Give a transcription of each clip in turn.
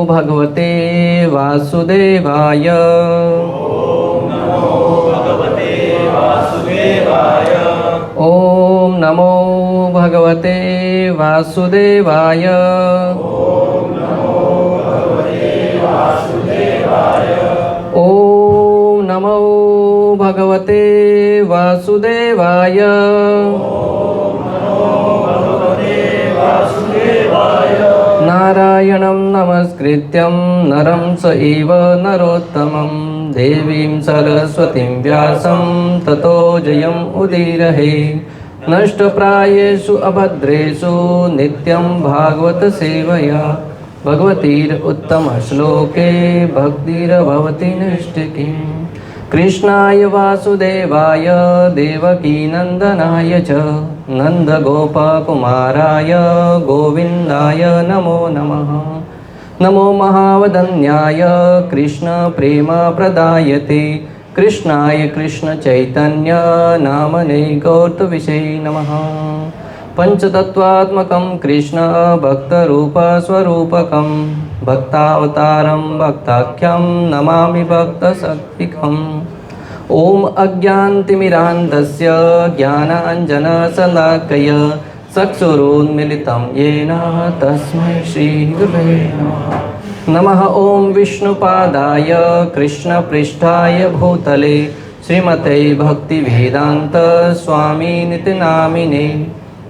भगवते वासुदेवाय। ओम नमो भगवते वासुदेवाय। ओम नमो भगवते वासुदेवाय। नारायणं नमस्कृत्यं नरं चैव नरोत्तमं देवीं सरस्वतीं व्यासं ततो जयम् उदीरये। नष्टप्रायेषु अभद्रेषु नित्यं भागवत सेवया भगवतीर उत्तमश्लोके भक्तिर्भवति नैष्टिकीम्। कृष्णाय वासुदेवाय देवकीनन्दनाय च नन्दगोपकुमाराय गोविन्दाय नमो नमः। नमो महावदन्याय कृष्णप्रेमप्रदायते कृष्णाय कृष्णचैतन्य नामने गौरविषये नमः। पंचतत्वात्मकं कृष्ण भक्तरूपस्वरूपकं भक्तावतारं भक्ताख्यं नमामि भक्तशक्तिकम्। ओम अज्ञानतिमिरान्धस्य ज्ञानाञ्जनशलाकया चक्षुरुन्मीलितं येन तस्मै श्रीगुरवे नमः। नमः ओम विष्णुपादाय कृष्णपृष्ठाय भूतले श्रीमते भक्तिवेदांत स्वामिनिति नामिने।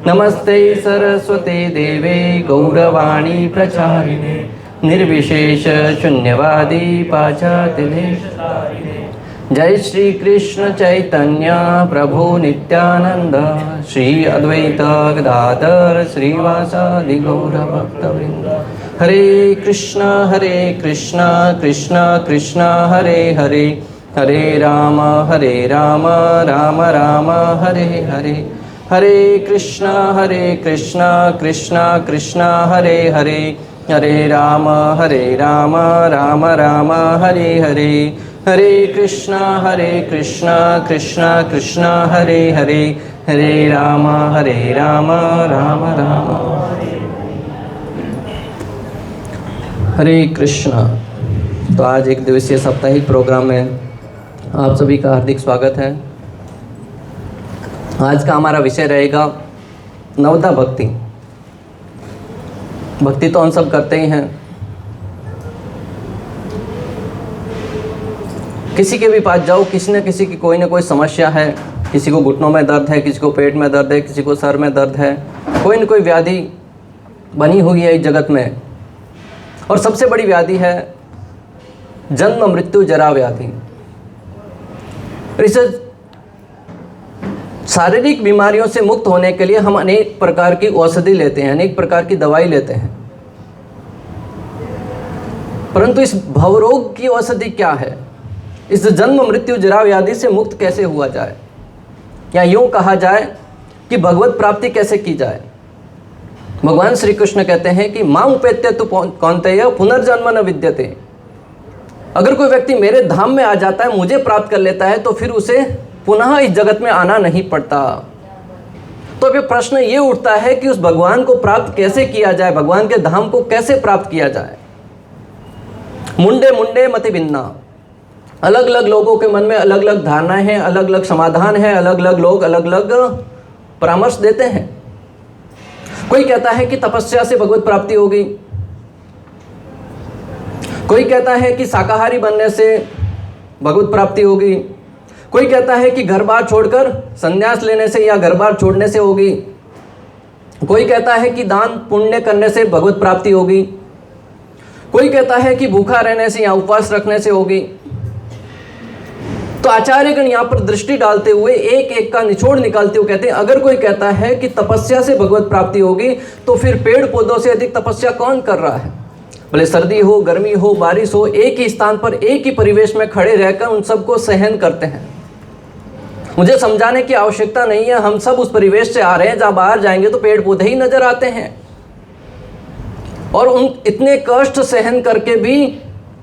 नमस्ते सरस्वते देवे गौरवाणी प्रचारिणे निर्विशेष शून्यवादी पाश्चात्यदेशतारिणे। जय श्री कृष्ण चैतन्य प्रभु नित्यानंद श्री अद्वैत गदाधर श्रीवासादि गौर भक्तवृंद। हरे कृष्ण कृष्ण कृष्ण हरे हरे हरे राम राम राम हरे हरे। हरे कृष्ण कृष्ण कृष्ण हरे हरे हरे राम राम राम हरे हरे। हरे कृष्ण कृष्ण कृष्ण हरे हरे हरे राम राम राम हरे कृष्ण। तो आज एक दिवसीय साप्ताहिक प्रोग्राम में आप सभी का हार्दिक स्वागत है। आज का हमारा विषय रहेगा नवदा भक्ति। भक्ति तो हम सब करते ही हैं। किसी के भी पास जाओ, किसी न किसी की कोई ना कोई समस्या है। किसी को घुटनों में दर्द है, किसी को पेट में दर्द है, किसी को सर में दर्द है। कोई न कोई व्याधि बनी हुई है इस जगत में। और सबसे बड़ी व्याधि है जन्म मृत्यु जरा व्याधि। इस शारीरिक बीमारियों से मुक्त होने के लिए हम अनेक प्रकार की औषधि लेते हैं, अनेक प्रकार की दवाई लेते हैं, परंतु इस भवरोग की औषधि क्या है? इस जन्म मृत्यु जरा व्याधि से मुक्त कैसे हुआ जाए, या यूं कहा जाए कि भगवत प्राप्ति कैसे की जाए? भगवान श्री कृष्ण कहते हैं कि मां उपेत्य तु कौन्तेय पुनर्जन्म न विद्यते। अगर कोई व्यक्ति मेरे धाम में आ जाता है, मुझे प्राप्त कर लेता है, तो फिर उसे पुनः इस जगत में आना नहीं पड़ता। तो अभी प्रश्न ये उठता है कि उस भगवान को प्राप्त कैसे किया जाए, भगवान के धाम को कैसे प्राप्त किया जाए? मुंडे मुंडे मति भिन्ना। अलग अलग लोगों के मन में अलग अलग धारणाएं हैं, अलग अलग समाधान है, अलग अलग लोग अलग अलग परामर्श देते हैं। कोई कहता है कि तपस्या से भगवत प्राप्ति होगी, कोई कहता है कि शाकाहारी बनने से भगवत प्राप्ति होगी, कोई कहता है कि घर बार छोड़कर संन्यास लेने से या घर बार छोड़ने से होगी, कोई कहता है कि दान पुण्य करने से भगवत प्राप्ति होगी, कोई कहता है कि भूखा रहने से या उपवास रखने से होगी। तो आचार्यगण यहाँ पर दृष्टि डालते हुए एक एक का निचोड़ निकालते हुए कहते हैं, अगर कोई कहता है कि तपस्या से भगवत प्राप्ति होगी, तो फिर पेड़ पौधों से अधिक तपस्या कौन कर रहा है? भले सर्दी हो, गर्मी हो, बारिश हो, एक ही स्थान पर एक ही परिवेश में खड़े रहकर उन सबको सहन करते हैं। मुझे समझाने की आवश्यकता नहीं है, हम सब उस परिवेश से आ रहे हैं जहाँ बाहर जाएंगे तो पेड़ पौधे ही नजर आते हैं। और उन इतने कष्ट सहन करके भी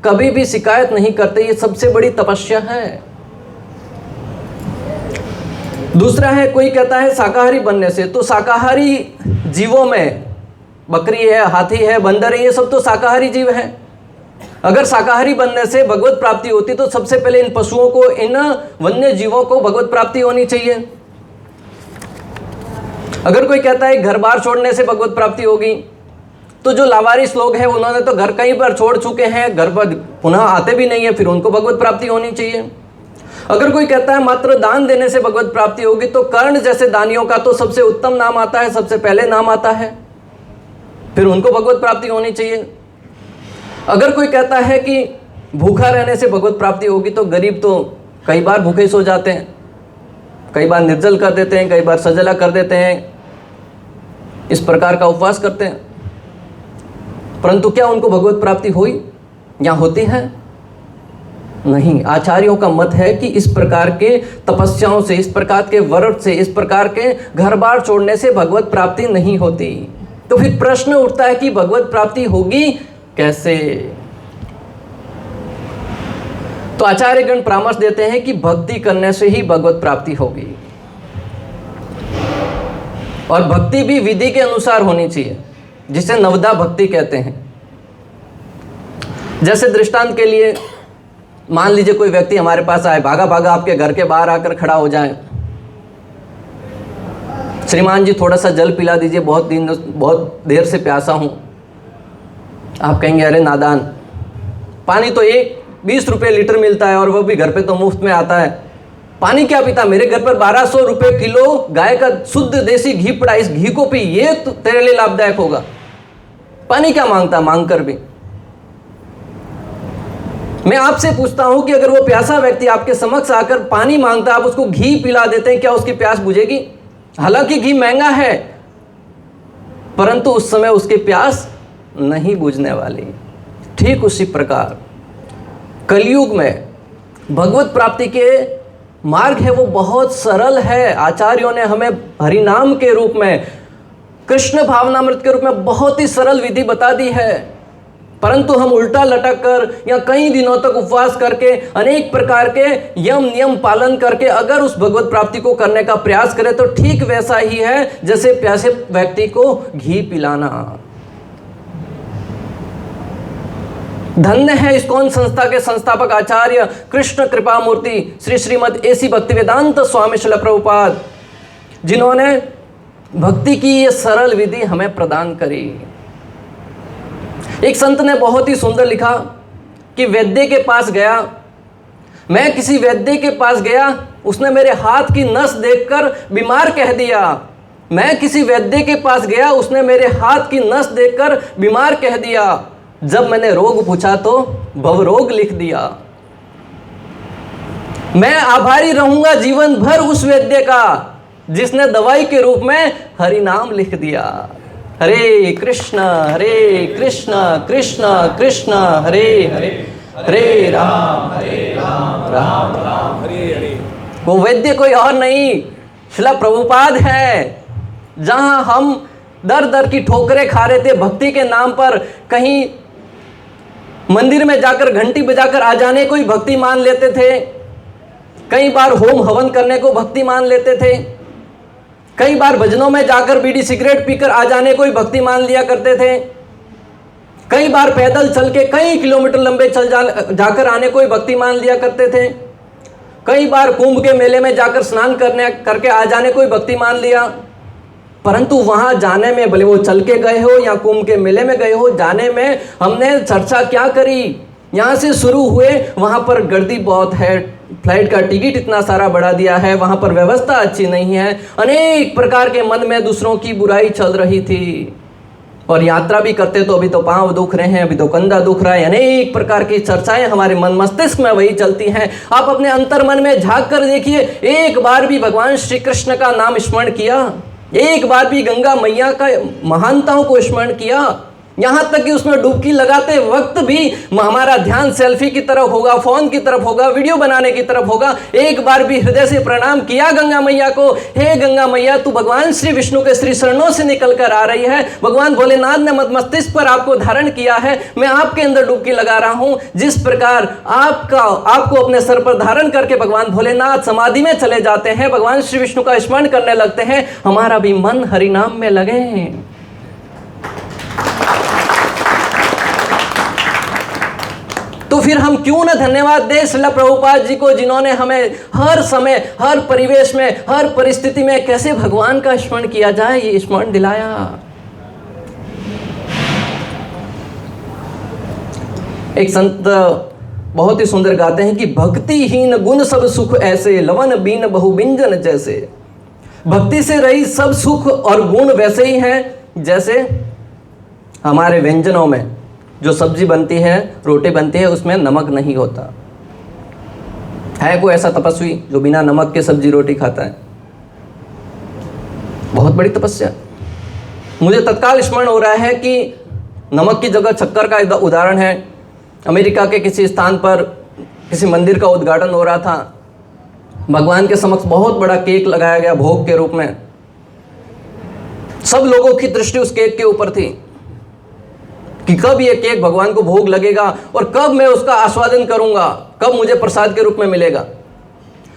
कभी भी शिकायत नहीं करते, ये सबसे बड़ी तपस्या है। दूसरा है, कोई कहता है शाकाहारी बनने से, तो शाकाहारी जीवों में बकरी है, हाथी है, बंदर है, ये सब तो शाकाहारी जीव हैं। अगर शाकाहारी बनने से भगवत प्राप्ति होती तो सबसे पहले इन पशुओं को, इन वन्य जीवों को भगवत प्राप्ति होनी चाहिए। अगर कोई कहता है घर बार छोड़ने से भगवत प्राप्ति होगी, तो जो लावारिस लोग हैं उन्होंने तो घर कई बार छोड़ चुके हैं, घर पर पुनः आते भी नहीं है, फिर उनको भगवत प्राप्ति होनी चाहिए। अगर कोई कहता है मात्र दान देने से भगवत प्राप्ति होगी, तो कर्ण जैसे दानियों का तो सबसे उत्तम नाम आता है, सबसे पहले नाम आता है, फिर उनको भगवत प्राप्ति होनी चाहिए। अगर कोई कहता है कि भूखा रहने से भगवत प्राप्ति होगी, तो गरीब तो कई बार भूखे सो जाते हैं, कई बार निर्जल कर देते हैं, कई बार सजला कर देते हैं, इस प्रकार का उपवास करते हैं, परंतु क्या उनको भगवत प्राप्ति हुई या होती है? नहीं। आचार्यों का मत है कि इस प्रकार के तपस्याओं से, इस प्रकार के व्रत से, इस प्रकार के घर बार छोड़ने से भगवत प्राप्ति नहीं होती। तो फिर प्रश्न उठता है कि भगवत प्राप्ति होगी कैसे? तो आचार्यगण परामर्श देते हैं कि भक्ति करने से ही भगवत प्राप्ति होगी, और भक्ति भी विधि के अनुसार होनी चाहिए, जिसे नवदा भक्ति कहते हैं। जैसे दृष्टांत के लिए मान लीजिए कोई व्यक्ति हमारे पास आए, भागा भागा आपके घर के बाहर आकर खड़ा हो जाए, श्रीमान जी थोड़ा सा जल पिला दीजिए, बहुत देर से प्यासा हूं। आप कहेंगे अरे नादान, पानी तो 20 रुपये लीटर मिलता है और वो भी घर पे तो मुफ्त में आता है, पानी क्या पीता? मेरे घर पर 1200 रुपये किलो गाय का शुद्ध देसी घी पड़ा, इस घी को पी, ये तो तेरे लिए लाभदायक होगा। पानी क्या मांगता? मांग कर भी। मैं आपसे पूछता हूं कि अगर वो प्यासा व्यक्ति आपके समक्ष आकर पानी मांगता, आप उसको घी पिला देते हैं, क्या उसकी प्यास बुझेगी? हालांकि घी महंगा है, परंतु उस समय उसकी प्यास नहीं बुझने वाली। ठीक उसी प्रकार कलयुग में भगवत प्राप्ति के मार्ग है वो बहुत सरल है। आचार्यों ने हमें हरिनाम के रूप में, कृष्ण भावनामृत के रूप में बहुत ही सरल विधि बता दी है, परंतु हम उल्टा लटक कर या कई दिनों तक उपवास करके, अनेक प्रकार के यम नियम पालन करके अगर उस भगवत प्राप्ति को करने का प्रयास करें, तो ठीक वैसा ही है जैसे प्यासे व्यक्ति को घी पिलाना। धन्य है इस्कॉन संस्था के संस्थापक आचार्य कृष्ण कृपा मूर्ति श्री श्रीमद एसी भक्तिवेदांत स्वामी श्रील प्रभुपाद, जिन्होंने भक्ति की ये सरल विधि हमें प्रदान करी। एक संत ने बहुत ही सुंदर लिखा कि वैद्य के पास गया, मैं किसी वैद्य के पास गया, उसने मेरे हाथ की नस देखकर बीमार कह दिया। मैं किसी वैद्य के पास गया, उसने मेरे हाथ की नस देखकर बीमार कह दिया। जब मैंने रोग पूछा तो भवरोग लिख दिया। मैं आभारी रहूंगा जीवन भर उस वैद्य का जिसने दवाई के रूप में हरि नाम लिख दिया। हरे कृष्ण कृष्ण कृष्ण हरे हरे, हरे राम राम राम हरे हरे। वो वैद्य कोई और नहीं, श्रील प्रभुपाद है। जहां हम दर दर की ठोकरें खा रहे थे भक्ति के नाम पर, कहीं मंदिर में जाकर घंटी बजाकर आ जाने को ही भक्ति मान लेते थे, कई बार होम हवन करने को भक्ति मान लेते थे, कई बार भजनों में जाकर बीड़ी सिगरेट पीकर आ जाने को ही भक्ति मान लिया करते थे, कई बार पैदल चल के कई किलोमीटर लंबे जाकर आने को ही भक्ति मान लिया करते थे, कई बार कुंभ के मेले में जाकर स्नान करके आ जाने को ही भक्ति मान लिया। परंतु वहां जाने में, भले वो चल के गए हो या कुंभ के मेले में गए हो, जाने में हमने चर्चा क्या करी? यहाँ से शुरू हुए, वहाँ पर गर्दी बहुत है, फ्लाइट का टिकट इतना सारा बढ़ा दिया है, वहाँ पर व्यवस्था अच्छी नहीं है, अनेक प्रकार के मन में दूसरों की बुराई चल रही थी। और यात्रा भी करते तो अभी तो पांव दुख रहे हैं, अभी तो कंधा दुख रहा है, अनेक प्रकार की चर्चाएं हमारे मन मस्तिष्क में वही चलती हैं। आप अपने अंतर मन में झांक कर देखिए, एक बार भी भगवान श्री कृष्ण का नाम स्मरण किया? एक बार भी गंगा मैया का महानताओं को स्मरण किया? यहाँ तक कि उसमें डुबकी लगाते वक्त भी हमारा ध्यान सेल्फी की तरफ होगा, फोन की तरफ होगा, वीडियो बनाने की तरफ होगा। एक बार भी हृदय से प्रणाम किया गंगा मैया को? हे गंगा मैया, तू भगवान श्री विष्णु के श्री चरणों से निकल कर आ रही है, भगवान भोलेनाथ ने मद मस्तिष्क पर आपको धारण किया है, मैं आपके अंदर डुबकी लगा रहा हूं। जिस प्रकार आपको अपने सर पर धारण करके भगवान भोलेनाथ समाधि में चले जाते हैं, भगवान श्री विष्णु का स्मरण करने लगते हैं, हमारा भी मन हरिनाम में लगे। तो फिर हम क्यों ना धन्यवाद दें श्रील प्रभुपाद जी को, जिन्होंने हमें हर समय, हर परिवेश में, हर परिस्थिति में कैसे भगवान का स्मरण किया जाए ये स्मरण दिलाया। एक संत बहुत ही सुंदर गाते हैं कि भक्तिहीन गुण सब सुख ऐसे, लवन बीन बहु व्यंजन जैसे। भक्ति से रही सब सुख और गुण वैसे ही हैं जैसे हमारे व्यंजनों में जो सब्जी बनती है, रोटी बनती है, उसमें नमक नहीं होता है। कोई ऐसा तपस्वी जो बिना नमक के सब्जी रोटी खाता है? बहुत बड़ी तपस्या। मुझे तत्काल स्मरण हो रहा है कि नमक की जगह शक्कर का उदाहरण है। अमेरिका के किसी स्थान पर किसी मंदिर का उद्घाटन हो रहा था। भगवान के समक्ष बहुत बड़ा केक लगाया गया भोग के रूप में। सब लोगों की दृष्टि उस केक के ऊपर थी कि कब ये केक भगवान को भोग लगेगा और कब मैं उसका आस्वादन करूंगा, कब मुझे प्रसाद के रूप में मिलेगा।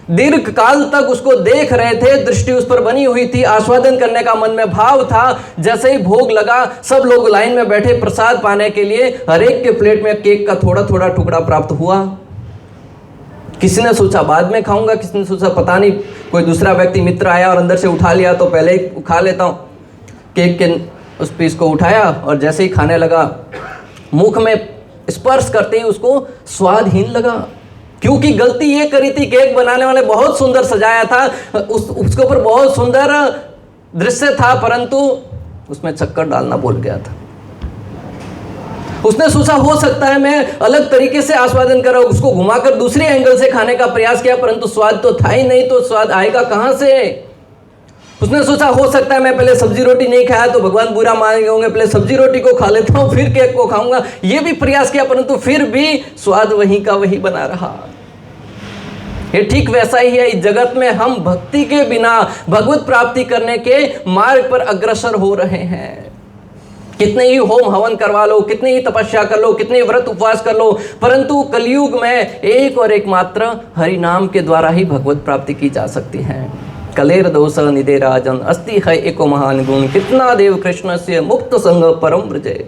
दीर्घ काल तक उसको देख रहे थे, दृष्टि उस पर बनी हुई थी, आस्वादन करने का मन में भाव था। जैसे ही भोग लगा, सब लोग लाइन में बैठे प्रसाद पाने के लिए। हर एक के प्लेट में केक का थोड़ा थोड़ा टुकड़ा प्राप्त हुआ। किसी ने सोचा बाद में खाऊंगा, किसी ने सोचा पता नहीं, कोई दूसरा व्यक्ति मित्र आया और अंदर से उठा लिया तो पहले ही खा लेता हूँ। केक के उस पीस को उठाया और जैसे ही खाने लगा, मुख में स्पर्श करते ही उसको स्वादहीन लगा। क्योंकि गलती ये करी थी, केक बनाने वाले बहुत सुंदर सजाया था, उसके ऊपर बहुत सुंदर दृश्य था, परंतु उसमें शक्कर डालना भूल गया था। उसने सोचा हो सकता है मैं अलग तरीके से आस्वादन करूं, उसको घुमाकर दूसरे एंगल से खाने का प्रयास किया, परंतु स्वाद तो था ही नहीं, तो स्वाद आएगा कहां से? उसने सोचा हो सकता है मैं पहले सब्जी रोटी नहीं खाया तो भगवान बुरा मानेंगे होंगे, पहले सब्जी रोटी को खा लेता हूं फिर केक को खाऊंगा। ये भी प्रयास किया, परंतु फिर भी स्वाद वहीं का वहीं बना रहा। ये ठीक वैसा ही है। इस जगत में हम भक्ति के बिना भगवत प्राप्ति करने के मार्ग पर अग्रसर हो रहे हैं। कितने ही होम हवन करवा लो, कितनी ही तपस्या कर लो, कितने उपवास उपवास कर लो, परंतु कलयुग में एक और एकमात्र हरि नाम के द्वारा ही भगवत प्राप्ति की जा सकती है। कलेर दोष निदे राजन अस्ति है एको महान गुण, कितना देव कृष्ण से मुक्त संग परम ब्रजे।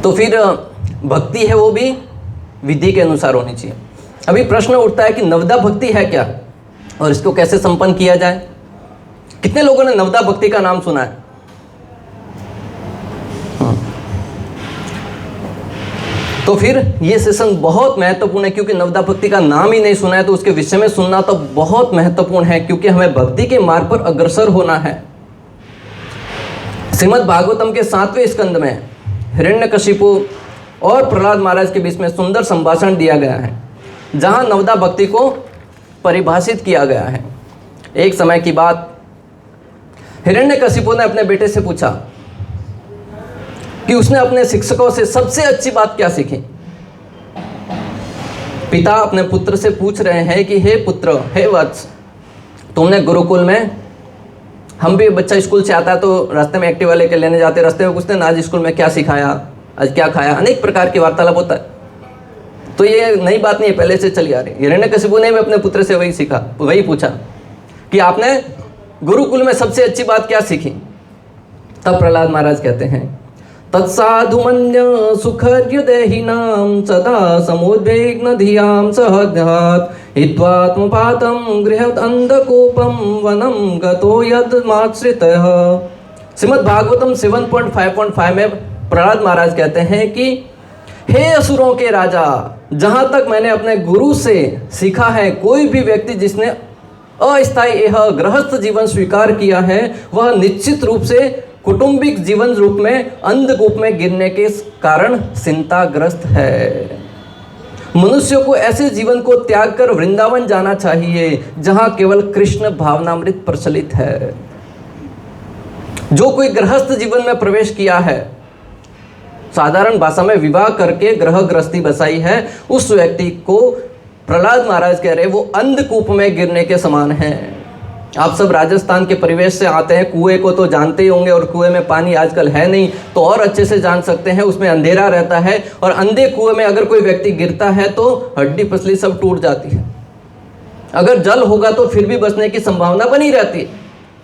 तो फिर भक्ति है वो भी विधि के अनुसार होनी चाहिए। अभी प्रश्न उठता है कि नवदा भक्ति है क्या और इसको कैसे संपन्न किया जाए? कितने लोगों ने नवदा भक्ति का नाम सुना है? तो फिर ये सेशन बहुत महत्वपूर्ण है, क्योंकि नवदा भक्ति का नाम ही नहीं सुना है तो उसके विषय में सुनना तो बहुत महत्वपूर्ण है, क्योंकि हमें भक्ति के मार्ग पर अग्रसर होना है। श्रीमद् भागवतम के 7वें स्कंद में हिरण्यकशिपु और प्रहलाद महाराज के बीच में सुंदर संभाषण दिया गया है, जहां नवदा भक्ति को परिभाषित किया गया है। एक समय की बात, हिरण्यकशिपु ने अपने बेटे से पूछा कि उसने अपने शिक्षकों से सबसे अच्छी बात क्या सीखी। पिता अपने पुत्र से पूछ रहे हैं कि हे पुत्र, हे वत्स, तुमने गुरुकुल में, हम भी बच्चा स्कूल से आता है तो रास्ते में एक्टिवा लेके लेने जाते, रास्ते में पूछते हैं आज स्कूल में क्या सिखाया, आज क्या खाया, अनेक प्रकार की वार्तालाप होता है। तो ये नई बात नहीं है, पहले से चली आ रही। हिरण्यकशिपु ने भी अपने पुत्र से वही सीखा, वही पूछा कि आपने गुरुकुल में सबसे अच्छी बात क्या सीखी। तब प्रहलाद महाराज कहते हैं तत्साधुमन्य सुखर्युदेहिनां सदा समुद्विग्न धियां सहद्यात् हित्वात्मपातं गृहत अंधकूपं वनं गतो यद्माश्रितः। श्रीमद् भागवतम 7.5.5 में प्रहलाद महाराज कहते हैं कि हे असुरों के राजा, जहाँ तक मैंने अपने गुरु से सीखा है, कोई भी व्यक्ति जिसने अस्थायी यह गृहस्थ जीवन स्वीकार किया है वह निश्चित रूप से कौटुंबिक जीवन रूप में अंधकूप में गिरने के कारण चिंताग्रस्त है। मनुष्य को ऐसे जीवन को त्याग कर वृंदावन जाना चाहिए जहां केवल कृष्ण भावनामृत प्रचलित है। जो कोई गृहस्थ जीवन में प्रवेश किया है, साधारण भाषा में विवाह करके ग्रह गृहस्थी बसाई है, उस व्यक्ति को प्रहलाद महाराज कह रहे वो अंधकूप में गिरने के समान है। आप सब राजस्थान के परिवेश से आते हैं, कुएं को तो जानते ही होंगे, और कुएं में पानी आजकल है नहीं तो और अच्छे से जान सकते हैं। उसमें अंधेरा रहता है और अंधे कुएं में अगर कोई व्यक्ति गिरता है तो हड्डी पसली सब टूट जाती है। अगर जल होगा तो फिर भी बचने की संभावना बनी रहती है,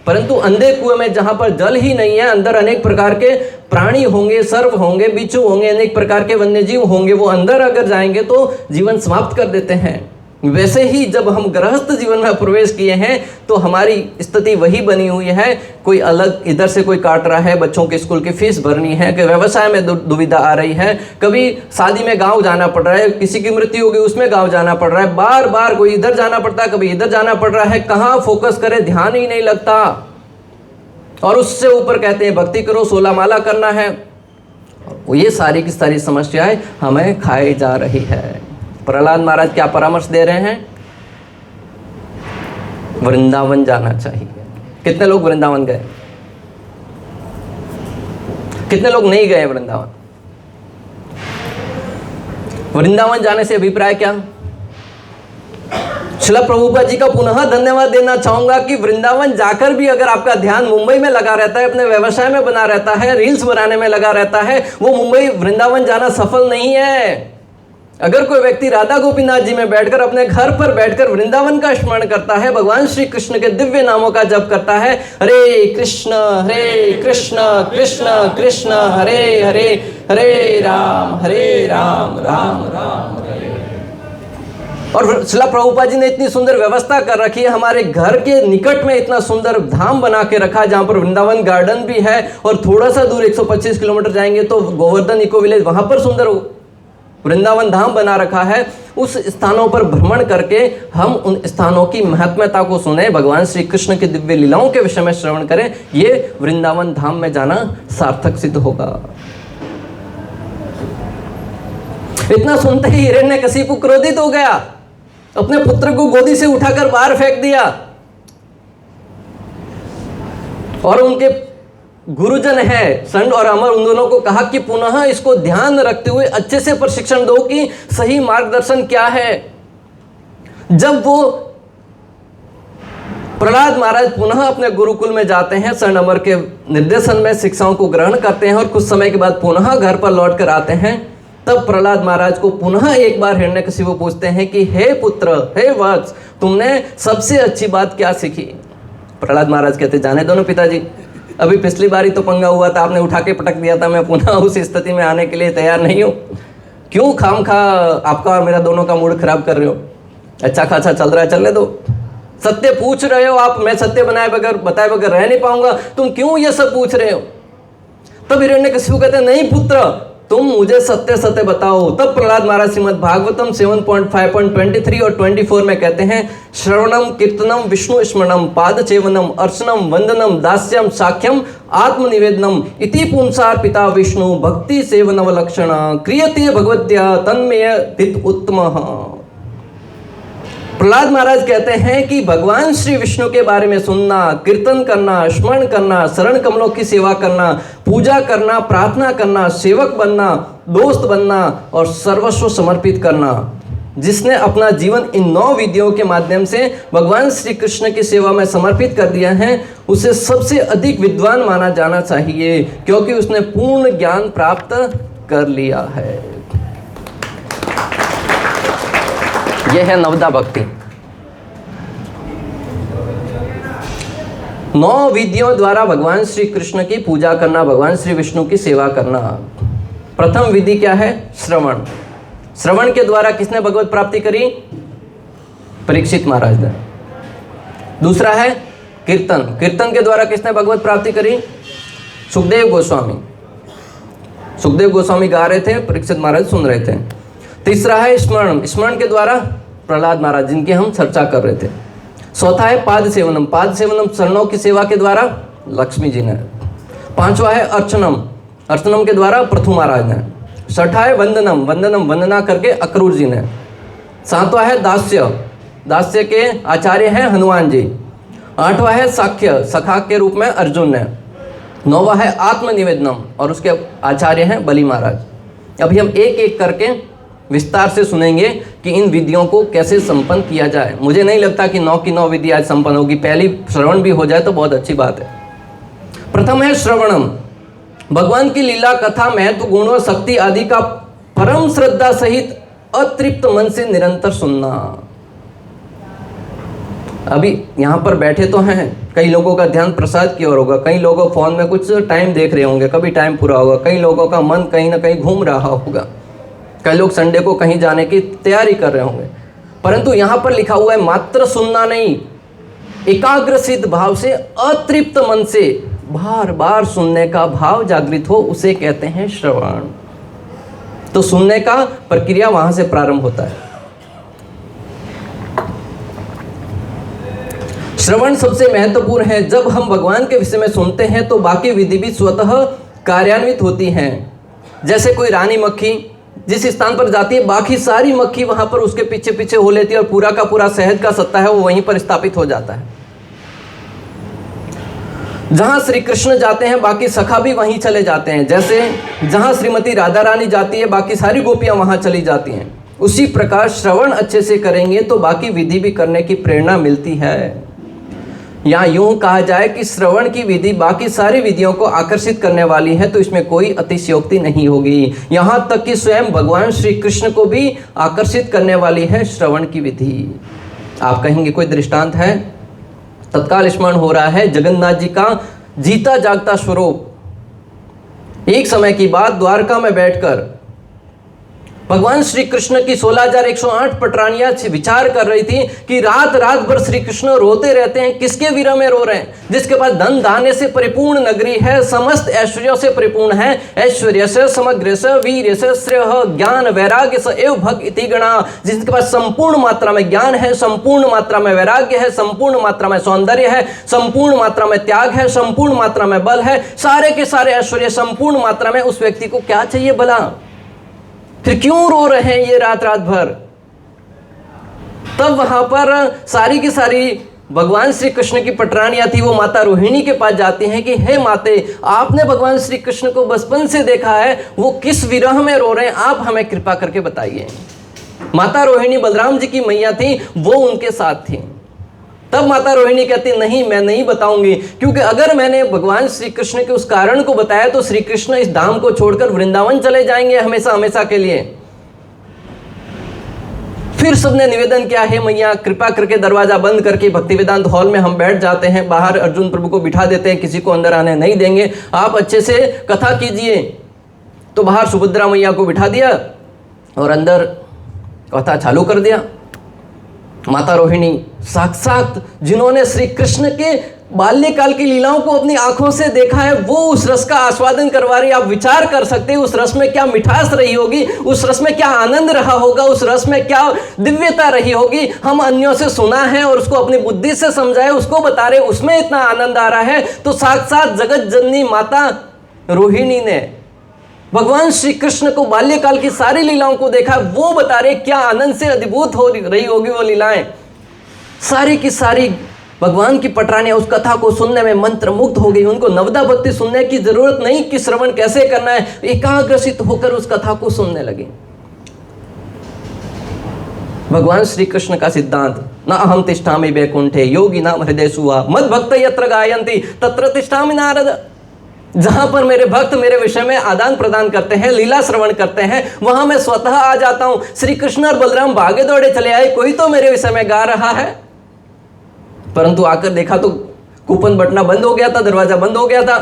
परंतु अंधे कुएं में जहां पर जल ही नहीं है, अंदर अनेक प्रकार के प्राणी होंगे, सर्प होंगे, बिच्छू होंगे, अनेक प्रकार के वन्यजीव होंगे, वो अंदर अगर जाएंगे तो जीवन समाप्त कर देते हैं। वैसे ही जब हम गृहस्थ जीवन में प्रवेश किए हैं तो हमारी स्थिति वही बनी हुई है। कोई अलग इधर से कोई काट रहा है, बच्चों के स्कूल की फीस भरनी है, कि व्यवसाय में दुविधा आ रही है, कभी शादी में गांव जाना पड़ रहा है, किसी की मृत्यु होगी उसमें गांव जाना पड़ रहा है, बार बार कोई इधर जाना पड़ता है, कभी इधर जाना पड़ रहा है, कहाँ फोकस करे, ध्यान ही नहीं लगता। और उससे ऊपर कहते हैं भक्ति करो, 16 माला करना है। ये सारी की सारी समस्याएं हमें खाई जा रही है। प्रहलाद महाराज क्या परामर्श दे रहे हैं? वृंदावन जाना चाहिए। कितने लोग वृंदावन गए? कितने लोग नहीं गए वृंदावन? वृंदावन जाने से अभिप्राय क्या? श्रील प्रभुपाद जी का पुनः धन्यवाद देना चाहूंगा कि वृंदावन जाकर भी अगर आपका ध्यान मुंबई में लगा रहता है, अपने व्यवसाय में बना रहता है, रील्स बनाने में लगा रहता है, वो मुंबई वृंदावन जाना सफल नहीं है। अगर कोई व्यक्ति राधा गोपीनाथ जी में बैठकर, अपने घर पर बैठकर वृंदावन का स्मरण करता है, भगवान श्री कृष्ण के दिव्य नामों का जप करता है, हरे कृष्ण कृष्ण कृष्ण हरे हरे, हरे राम राम राम हरे। और श्रील प्रभुपाद जी ने इतनी सुंदर व्यवस्था कर रखी है, हमारे घर के निकट में इतना सुंदर धाम बना के रखा है, जहां पर वृंदावन गार्डन भी है, और थोड़ा सा दूर 125 किलोमीटर जाएंगे तो गोवर्धन इको विलेज, वहां पर सुंदर वृंदावन धाम बना रखा है। उस स्थानों पर भ्रमण करके हम उन स्थानों की महत्वता को सुने, भगवान श्री कृष्ण की दिव्य लीलाओं के विषय में श्रवण करें, ये वृंदावन धाम में जाना सार्थक सिद्ध होगा। इतना सुनते ही हिरण्यकशिपु क्रोधित हो गया, अपने पुत्र को गोदी से उठाकर बाहर फेंक दिया, और उनके गुरुजन है संड और अमर, उन दोनों को कहा कि पुनः इसको ध्यान रखते हुए अच्छे से प्रशिक्षण दो कि सही मार्गदर्शन क्या है। जब वो प्रहलाद महाराज पुनः अपने गुरुकुल में जाते हैं, संड अमर के निर्देशन में शिक्षाओं को ग्रहण करते हैं, और कुछ समय के बाद पुनः घर पर लौट कर आते हैं, तब प्रहलाद महाराज को पुनः एक बार हिरण्यकशिपु पूछते हैं कि हे पुत्र, हे वत्स, तुमने सबसे अच्छी बात क्या सीखी? प्रहलाद महाराज कहते, जाने दो ना पिताजी, अभी पिछली बार ही तो पंगा हुआ था, आपने उठा के पटक दिया था, मैं पुनः उस स्थिति में आने के लिए तैयार नहीं हूँ। क्यों खामखा आपका और मेरा दोनों का मूड खराब कर रहे हो? अच्छा खासा चल रहा है, चलने दो। सत्य पूछ रहे हो आप, मैं सत्य बताए बगैर रह नहीं पाऊंगा, तुम क्यों ये सब पूछ रहे हो? तब हिरण्यकशिपु कहते, नहीं पुत्र, तुम मुझे सत्य सत्य बताओ। तब प्रहलाद महाराज श्रीमद् भागवतम 7.5.23 और 24 में कहते हैं, श्रवणम कीर्तनम विष्णु स्मरणम पादसेवनम अर्चनम वंदनम दास्यम साख्यम आत्मनिवेदनम इति पुंसार पिता विष्णु भक्ति सेवनवलक्षण क्रियते भगवत्या तन्मय दित उत्तमः। प्रहलाद महाराज कहते हैं कि भगवान श्री विष्णु के बारे में सुनना, कीर्तन करना, स्मरण करना, शरण कमलों की सेवा करना, पूजा करना, प्रार्थना करना, सेवक बनना, दोस्त बनना और सर्वस्व समर्पित करना, जिसने अपना जीवन इन 9 विधियों के माध्यम से भगवान श्री कृष्ण की सेवा में समर्पित कर दिया है, उसे सबसे अधिक विद्वान माना जाना चाहिए, क्योंकि उसने पूर्ण ज्ञान प्राप्त कर लिया है। यह है नवदा भक्ति। 9 विधियों द्वारा भगवान श्री कृष्ण की पूजा करना, भगवान श्री विष्णु की सेवा करना। प्रथम विधि क्या है? श्रवण। श्रवण के द्वारा किसने भगवत प्राप्ति करी? परीक्षित महाराज ने। दूसरा है कीर्तन। कीर्तन के द्वारा किसने भगवत प्राप्ति करी? सुखदेव गोस्वामी। सुखदेव गोस्वामी गा रहे थे, परीक्षित महाराज सुन रहे थे। तीसरा है स्मरण। स्मरण के द्वारा प्रहलाद महाराज, जिनकी हम चर्चा कर रहे थे। चौथा है पाद सेवनम। पाद सेवनम चरणों की सेवा के द्वारा लक्ष्मी जी ने। पांचवा है अर्चनम। अर्चनम के द्वारा पृथु महाराज ने। छठा है वंदनम। वंदनम वंदना करके अक्रूर जी ने। सातवां है दास्य। दास्य के आचार्य हैं हनुमान जी। आठवां है साख्य। सखा के रूप में अर्जुन ने। नौवां है आत्मनिवेदनम और उसके आचार्य हैं बलि महाराज। अभी हम एक एक करके विस्तार से सुनेंगे कि इन विधियों को कैसे संपन्न किया जाए। मुझे नहीं लगता कि 9 की 9 विधि आज संपन्न होगी, पहली श्रवण भी हो जाए तो बहुत अच्छी बात है। प्रथम है श्रवणम। भगवान की लीला, कथा, महत्व, गुण और शक्ति आदि का परम श्रद्धा सहित अतृप्त मन से निरंतर सुनना। अभी यहाँ पर बैठे तो हैं, कई लोगों का ध्यान प्रसाद की ओर होगा, कई लोगों फ़ोन में कुछ टाइम देख रहे होंगे, कभी टाइम पूरा होगा, कई लोगों का मन कहीं ना कहीं घूम रहा होगा, कई लोग संडे को कहीं जाने की तैयारी कर रहे होंगे। परंतु यहाँ पर लिखा हुआ है मात्र सुनना नहीं, एकाग्रचित्त भाव से, अतृप्त मन से बार बार सुनने का भाव जागृत हो, उसे कहते हैं श्रवण। तो सुनने का प्रक्रिया वहां से प्रारंभ होता है। श्रवण सबसे महत्वपूर्ण है। जब हम भगवान के विषय में सुनते हैं तो बाकी विधि भी स्वतः कार्यान्वित होती हैं। जैसे कोई रानी मक्खी जिस स्थान पर जाती है, बाकी सारी मक्खी वहां पर उसके पीछे पीछे हो लेती है और पूरा का पूरा शहद का सत्ता है वो वहीं पर स्थापित हो जाता है। जहां श्री कृष्ण जाते हैं बाकी सखा भी वहीं चले जाते हैं। जैसे जहां श्रीमती राधा रानी जाती है बाकी सारी गोपियां वहां चली जाती हैं। उसी प्रकार श्रवण अच्छे से करेंगे तो बाकी विधि भी करने की प्रेरणा मिलती है। यहाँ यूं कहा जाए कि श्रवण की विधि बाकी सारी विधियों को आकर्षित करने वाली है, तो इसमें कोई अतिशयोक्ति नहीं होगी। यहाँ तक कि स्वयं भगवान श्री कृष्ण को भी आकर्षित करने वाली है श्रवण की विधि। आप कहेंगे कोई दृष्टांत है? तत्काल स्मरण हो रहा है जगन्नाथ जी का जीता जागता स्वरूप। एक समय की बात, द्वारका में बैठकर भगवान श्री कृष्ण की 16,108 पटरानियां विचार कर रही थी कि रात रात भर श्री कृष्ण रोते रहते हैं। किसके विरह में रो रहे हैं? जिसके पास धन धान्य से परिपूर्ण नगरी है, समस्त ऐश्वर्यों से परिपूर्ण है, ऐश्वर्य से, समग्र से, वीर से, श्रेय, ज्ञान, वैराग्य से एवं भक्त इति गणा। जिसके पास संपूर्ण मात्रा में ज्ञान है, संपूर्ण मात्रा में वैराग्य है, संपूर्ण मात्रा में सौंदर्य है, संपूर्ण मात्रा में त्याग है, संपूर्ण मात्रा में बल है, सारे के सारे ऐश्वर्य संपूर्ण मात्रा में, उस व्यक्ति को क्या चाहिए भला? फिर क्यों रो रहे हैं ये रात रात भर? तब वहां पर सारी की सारी भगवान श्री कृष्ण की पटरानियां थी, वो माता रोहिणी के पास जाती हैं कि हे माते, आपने भगवान श्री कृष्ण को बचपन से देखा है, वो किस विरह में रो रहे हैं, आप हमें कृपा करके बताइए। माता रोहिणी बलराम जी की मैया थी, वो उनके साथ थी। तब माता रोहिणी कहती नहीं, मैं नहीं बताऊंगी, क्योंकि अगर मैंने भगवान श्री कृष्ण के उस कारण को बताया तो श्री कृष्ण इस धाम को छोड़कर वृंदावन चले जाएंगे हमेशा हमेशा के लिए। फिर सबने निवेदन किया, हे मैया कृपा करके दरवाजा बंद करके भक्ति वेदांत हॉल में हम बैठ जाते हैं, बाहर अर्जुन प्रभु को बिठा देते हैं, किसी को अंदर आने नहीं देंगे, आप अच्छे से कथा कीजिए। तो बाहर सुभद्रा मैया को बिठा दिया और अंदर कथा चालू कर दिया। माता रोहिणी साक्षात जिन्होंने श्री कृष्ण के बाल्यकाल की लीलाओं को अपनी आंखों से देखा है, वो उस रस का आस्वादन करवा रही है। आप विचार कर सकते हैं उस रस में क्या मिठास रही होगी, उस रस में क्या आनंद रहा होगा, उस रस में क्या दिव्यता रही होगी। हम अन्यों से सुना है और उसको अपनी बुद्धि से समझाए, उसको बता रहे, उसमें इतना आनंद आ रहा है। तो साक्षात जगत जननी माता रोहिणी ने भगवान श्री कृष्ण को बाल्यकाल की सारी लीलाओं को देखा, वो बता रहे क्या आनंद से अद्भुत हो रही होगी वो लीलाएं। सारी की सारी भगवान की पटरानियां उस कथा को सुनने में मंत्रमुग्ध हो गई। उनको नवदा भक्ति सुनने की जरूरत नहीं कि श्रवण कैसे करना है, एकाग्रचित्त होकर उस कथा को सुनने लगे। भगवान श्री कृष्ण का सिद्धांत, न अहम तिष्ठामि वैकुंठे योगी नाम हृदयेषु मद भक्त यत्र गायन्ति तत्र तिष्ठामि नारद। जहां पर मेरे भक्त मेरे विषय में आदान प्रदान करते हैं, लीला श्रवण करते हैं, वहां मैं स्वतः आ जाता हूं। श्री कृष्ण और बलराम भागे दौड़े चले आए, कोई तो मेरे विषय में गा रहा है, परंतु आकर देखा तो कूपन बटना बंद हो गया था, दरवाजा बंद हो गया था।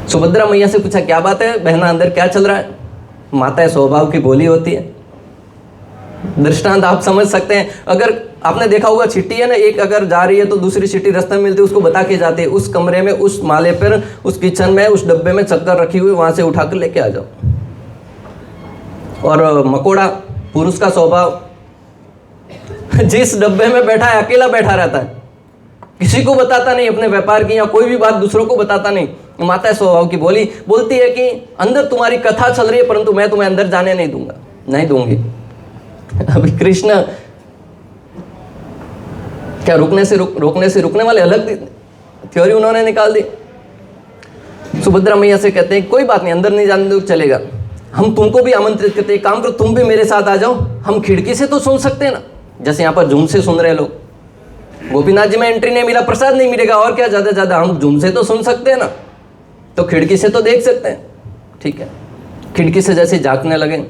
सुभद्रा मैया से पूछा क्या बात है बहना, अंदर क्या चल रहा है? माता स्वभाव की बोली होती है। दृष्टांत आप समझ सकते हैं। अगर आपने देखा होगा चिट्ठी है ना, एक अगर जा रही है तो दूसरी चिट्ठी रास्ते में मिलती है, उसको बता के जाते हैं उस कमरे में, उस माले पर, उस किचन में, उस डब्बे में चक्कर रखी हुई, वहां से उठाकर लेके आ जाओ। और मकोड़ा पुरुष का स्वभाव, जिस डब्बे में बैठा है अकेला बैठा रहता है, किसी को बताता नहीं अपने व्यापार की या कोई भी बात दूसरों को बताता नहीं। माता स्वभाव की बोली बोलती है कि अंदर तुम्हारी कथा चल रही है परंतु मैं तुम्हें अंदर जाने नहीं दूंगा, नहीं दूंगी। अभी कृष्ण क्या रोकने से रुकने वाले, अलग थ्योरी उन्होंने निकाल दी। सुभद्रा मैया से कहते हैं कोई बात नहीं, अंदर नहीं जाने दो चलेगा, हम तुमको भी आमंत्रित करते हैं, काम करो तुम भी मेरे साथ आ जाओ, हम खिड़की से तो सुन सकते हैं ना, जैसे यहाँ पर जूम से सुन रहे लोग। गोपीनाथ जी में एंट्री नहीं मिला, प्रसाद नहीं मिलेगा, और क्या ज्यादा ज्यादा हम जूम से तो सुन सकते हैं ना, तो खिड़की से तो देख सकते हैं। ठीक है, खिड़की से जैसे झांकने लगे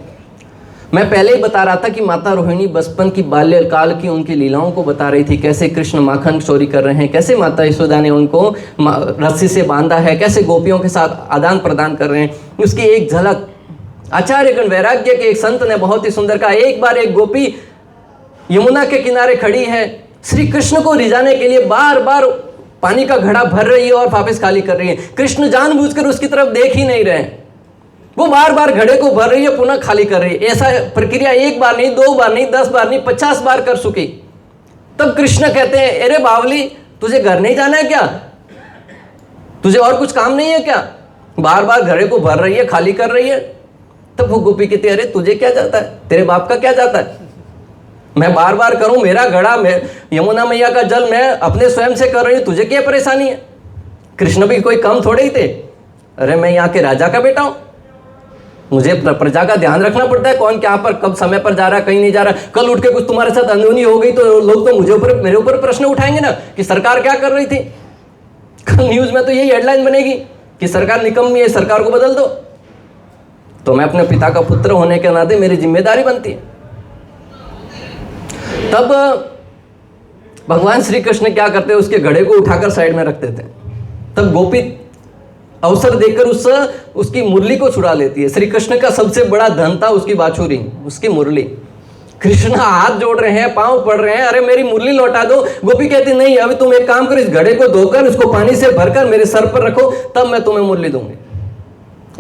मैं पहले ही बता रहा था कि माता रोहिणी बचपन की बाल्यकाल की उनकी लीलाओं को बता रही थी, कैसे कृष्ण माखन चोरी कर रहे हैं, कैसे माता यशोदा ने उनको रस्सी से बांधा है, कैसे गोपियों के साथ आदान प्रदान कर रहे हैं। उसकी एक झलक आचार्यगण वैराग्य के एक संत ने बहुत ही सुंदर कहा, एक बार एक गोपी यमुना के किनारे खड़ी है, श्री कृष्ण को रिझाने के लिए बार बार पानी का घड़ा भर रही है और वापस खाली कर रही है। कृष्ण जानबूझकर उसकी तरफ देख ही नहीं रहे, वो बार बार घड़े को भर रही है, पुनः खाली कर रही है। ऐसा प्रक्रिया एक बार नहीं, 2 बार नहीं, 10 बार नहीं, 50 बार कर चुकी। तब कृष्ण कहते हैं, अरे बावली, तुझे घर नहीं जाना है क्या? तुझे और कुछ काम नहीं है क्या? बार बार घड़े को भर रही है, खाली कर रही है। तब वो गोपी कहती है, अरे तुझे क्या जाता है, तेरे बाप का क्या जाता है, मैं बार बार करूं, मेरा घड़ा, मैं यमुना मैया का जल मैं अपने स्वयं से कर रही हूं, तुझे क्या परेशानी है? कृष्ण भी कोई कम थोड़े ही थे। अरे मैं यहाँ के राजा का बेटा हूं, मुझे प्रजा का ध्यान रखना पड़ता है, कौन क्या पर कब समय पर जा रहा है, कहीं नहीं जा रहा। कल उठ के कुछ तुम्हारे साथ अनहोनी हो गई तो लोग तो मेरे ऊपर प्रश्न उठाएंगे ना कि सरकार क्या कर रही थी। कल न्यूज में तो यही हेडलाइन बनेगी कि सरकार निकम्मी है, सरकार को बदल दो। तो मैं अपने पिता का पुत्र होने के नाते मेरी जिम्मेदारी बनती है। तब भगवान श्री कृष्ण क्या करते, उसके घड़े को उठाकर साइड में रख देते। तब गोपी अवसर देकर उसकी मुरली को छुड़ा लेती है। श्री कृष्ण का सबसे बड़ा धन था उसकी बाछुरी, उसकी मुरली। कृष्ण हाथ जोड़ रहे हैं, पांव पड़ रहे हैं, अरे मेरी मुरली लौटा दो। गोपी कहती नहीं, अभी तुम एक काम करो, इस घड़े को धोकर उसको पानी से भरकर मेरे सर पर रखो, तब मैं तुम्हें मुरली दूंगी।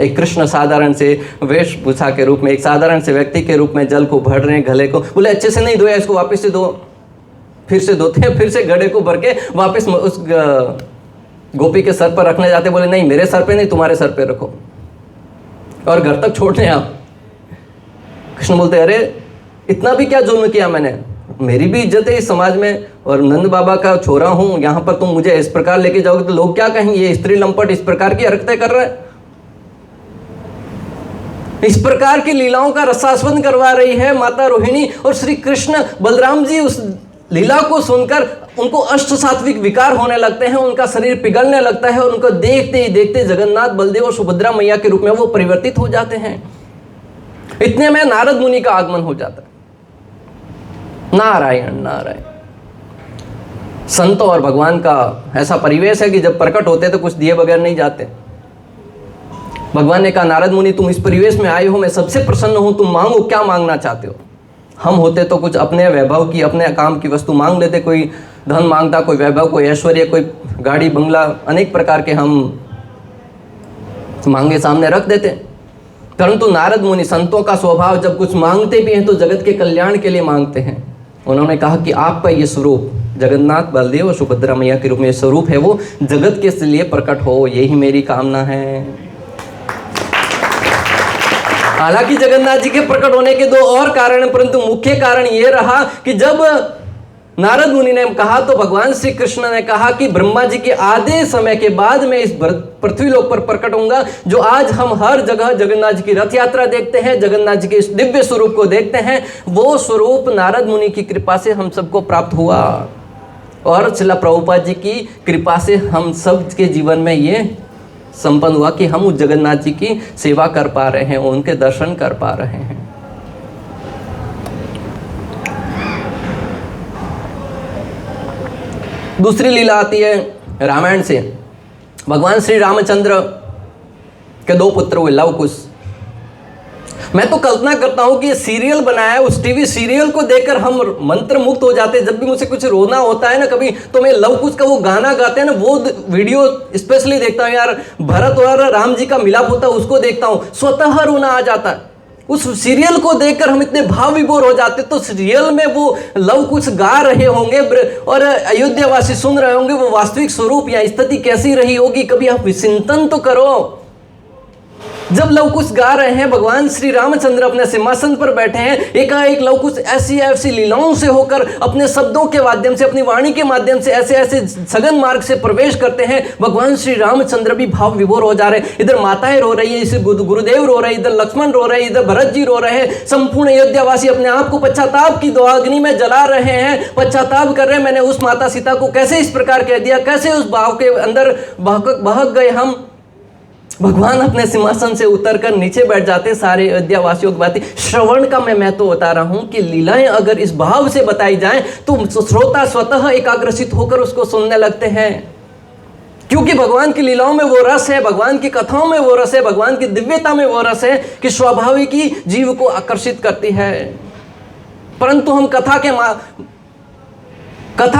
एक कृष्ण साधारण से वेशभूषा के रूप में, एक साधारण से व्यक्ति के रूप में जल को भर रहे हैं, गले को। बोले अच्छे से नहीं धोया, इसको वापस से धो। फिर से धोते हैं, फिर से घड़े को भर के वापस उस गोपी के सर पर रखने जाते। बोले नहीं, मेरे सर पे नहीं, तुम्हारे सर पे रखो और घर तक छोड़ने आप। कृष्ण बोलते अरे इतना भी क्या जुल्म किया मैंने, मेरी भी इज्जत है इस समाज में, और नंद बाबा का छोरा हूं, यहाँ पर तुम मुझे इस प्रकार लेके जाओगे तो लोग क्या कहेंगे, ये स्त्री लंपट इस प्रकार की हरकतें कर रहा है। इस प्रकार की लीलाओं का रसास्वादन करवा रही है माता रोहिणी। और श्री कृष्ण बलराम जी उस लीला को सुनकर उनको अष्ट सात्विक विकार होने लगते हैं, उनका शरीर पिघलने लगता है और उनको देखते ही देखते जगन्नाथ, बलदेव और सुभद्रा मैया के रूप में वो परिवर्तित हो जाते हैं। इतने में नारद मुनि का आगमन हो जाता है। नारायण नारायण। संतों और भगवान का ऐसा परिवेश है कि जब प्रकट होते तो कुछ दिए बगैर नहीं जाते। भगवान ने कहा नारद मुनि तुम इस परिवेश में आए हो, मैं सबसे प्रसन्न हूं, तुम मांगो, क्या मांगना चाहते हो। हम होते तो कुछ अपने वैभव की, अपने काम की वस्तु मांग लेते, कोई धन मांगता, कोई वैभव, कोई ऐश्वर्य, कोई गाड़ी बंगला, अनेक प्रकार के हम मांगे सामने रख देते। परंतु नारद मुनि, संतों का स्वभाव जब कुछ मांगते भी हैं तो जगत के कल्याण के लिए मांगते हैं। उन्होंने कहा कि आपका ये स्वरूप जगन्नाथ, बलदेव और सुभद्रा मैया के रूप में स्वरूप है, वो जगत के लिए प्रकट हो, यही मेरी कामना है। हालांकि जगन्नाथ जी के प्रकट होने के 2 और कारण हैं, परंतु मुख्य कारण यह रहा कि जब नारद मुनि ने कहा तो भगवान श्री कृष्ण ने कहा कि ब्रह्मा जी के आधे समय के बाद मैं इस पृथ्वी लोक पर प्रकट होऊंगा। जो आज हम हर जगह जगन्नाथ जी की रथ यात्रा देखते हैं, जगन्नाथ जी के इस दिव्य स्वरूप को देखते हैं, वो स्वरूप नारद मुनि की कृपा से हम सबको प्राप्त हुआ और श्रील प्रभुपाद जी की कृपा से हम सब के जीवन में ये संपन्न हुआ कि हम उस जगन्नाथ जी की सेवा कर पा रहे हैं, उनके दर्शन कर पा रहे हैं। दूसरी लीला आती है रामायण से। भगवान श्री रामचंद्र के 2 पुत्र हुए, लव कुश। मैं तो कल्पना करता हूं कि ये सीरियल बनाया है, उस टीवी सीरियल को देखकर हम मंत्र मुक्त हो जाते हैं। जब भी मुझे कुछ रोना होता है ना कभी, तो मैं लव कुश का वो गाना गाते हैं ना, वो वीडियो स्पेशली देखता हूँ यार। भरत और राम जी का मिलाप होता है, उसको देखता हूँ, स्वतः रोना आ जाता है। उस सीरियल को देखकर हम इतने भाव विभोर हो जाते। तो सीरियल में वो लव कुश गा रहे होंगे और अयोध्यावासी सुन रहे होंगे, वो वास्तविक स्वरूप या स्थिति कैसी रही होगी, कभी आप चिंतन तो करो। जब लव कुश गा रहे हैं, भगवान श्री रामचंद्र अपने सिंहासन पर बैठे हैं, एकाएक लव कुश ऐसी ऐसी लीलाओं से होकर अपने शब्दों के माध्यम से, अपनी वाणी के माध्यम से ऐसे ऐसे सघन मार्ग से प्रवेश करते हैं। भगवान श्री रामचंद्र भी भाव विभोर हो जा रहे हैं। इधर माताएं रो रही है, इसे गुरुदेव रो रहे हैं, इधर लक्ष्मण रो रहे हैं, इधर भरत जी रो रहे हैं। संपूर्ण अयोध्यावासी अपने आप को पश्चाताप की अग्नि में जला रहे हैं, पश्चाताप कर रहे हैं, मैंने उस माता सीता को कैसे इस प्रकार कह दिया, कैसे उस भाव के अंदर बहक गए हम। भगवान अपने सिंहासन से उतरकर नीचे बैठ जाते, सारे अयोध्या वासियों की बातें श्रवण का मैं तो बता रहा हूं कि लीलाएं अगर इस भाव से बताई जाएं तो श्रोता स्वतः एकाग्रसित होकर उसको सुनने लगते हैं, क्योंकि भगवान की लीलाओं में वो रस है, भगवान की कथाओं में वो रस है, भगवान की दिव्यता में वो रस है कि स्वाभाविक ही जीव को आकर्षित करती है। परंतु हम कथा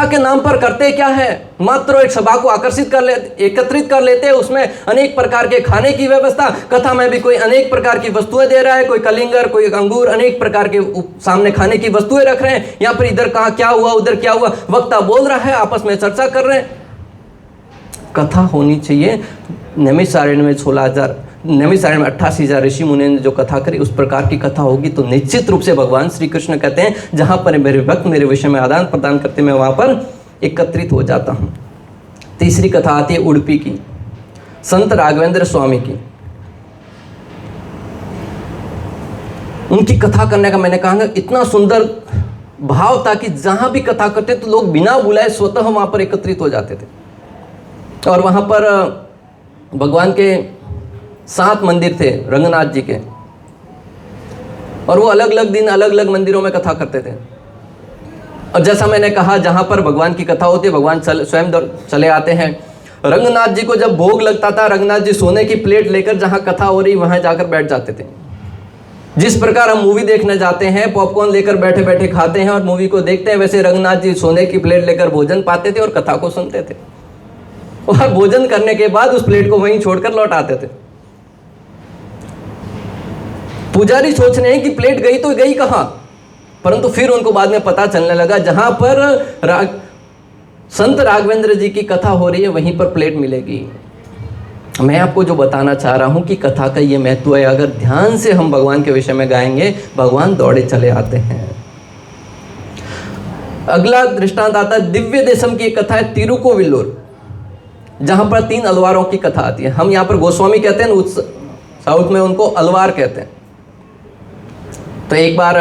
के नाम पर करते क्या है, मात्र एक सभा को आकर्षित कर लेते, एकत्रित कर लेते हैं, उसमें अनेक प्रकार के खाने की व्यवस्था, कथा में भी कोई अनेक प्रकार की वस्तुएं दे रहा है, कोई कलिंगर, कोई अंगूर, अनेक प्रकार के सामने खाने की वस्तुएं रख रहे हैं, यहाँ पर इधर कहाँ क्या हुआ, उधर क्या हुआ, वक्ता बोल रहा है, आपस में चर्चा कर रहे हैं। कथा होनी चाहिए। नैमिषारण्य में 16,000, नैमिषारण्य में 88,000 ऋषि मुनि ने जो कथा करी, उस प्रकार की कथा होगी तो निश्चित रूप से भगवान श्री कृष्ण कहते हैं जहाँ पर मेरे भक्त मेरे विषय में आदान प्रदान करते मैं वहाँ पर एकत्रित हो जाता हूँ। तीसरी कथा आती है उडुपी की, संत राघवेंद्र स्वामी की। उनकी कथा करने का मैंने कहा ना, इतना सुंदर भाव था कि जहाँ भी कथा करते तो लोग बिना बुलाए स्वतः वहाँ पर एकत्रित हो जाते थे। और वहाँ पर भगवान के 7 मंदिर थे रंगनाथ जी के, और वो अलग अलग दिन अलग अलग मंदिरों में कथा करते थे। और जैसा मैंने कहा, जहाँ पर भगवान की कथा होती है भगवान स्वयं चले आते हैं। रंगनाथ जी को जब भोग लगता था, रंगनाथ जी सोने की प्लेट लेकर जहाँ कथा हो रही वहाँ जाकर बैठ जाते थे। जिस प्रकार हम मूवी देखने जाते हैं, पॉपकॉर्न लेकर बैठे बैठे खाते हैं और मूवी को देखते हैं, वैसे रंगनाथ जी सोने की प्लेट लेकर भोजन पाते थे और कथा को सुनते थे, और भोजन करने के बाद उस प्लेट को वहीं छोड़कर लौट आते थे। पुजारी सोच रहे हैं कि प्लेट गई तो गई कहाँ, परंतु फिर उनको बाद में पता चलने लगा जहां पर संत राघवेंद्र जी की कथा हो रही है वहीं पर प्लेट मिलेगी। मैं आपको जो बताना चाह रहा हूं कि कथा का ये महत्व है। अगर ध्यान से हम भगवान के विषय में गाएंगे, भगवान दौड़े चले आते हैं। अगला दृष्टांत आता है दिव्य देशम की एक कथा है तिरुकोविल्लूर, जहां पर 3 अलवारों की कथा आती है। हम यहाँ पर गोस्वामी कहते हैं, साउथ में उनको अलवार कहते हैं। तो एक बार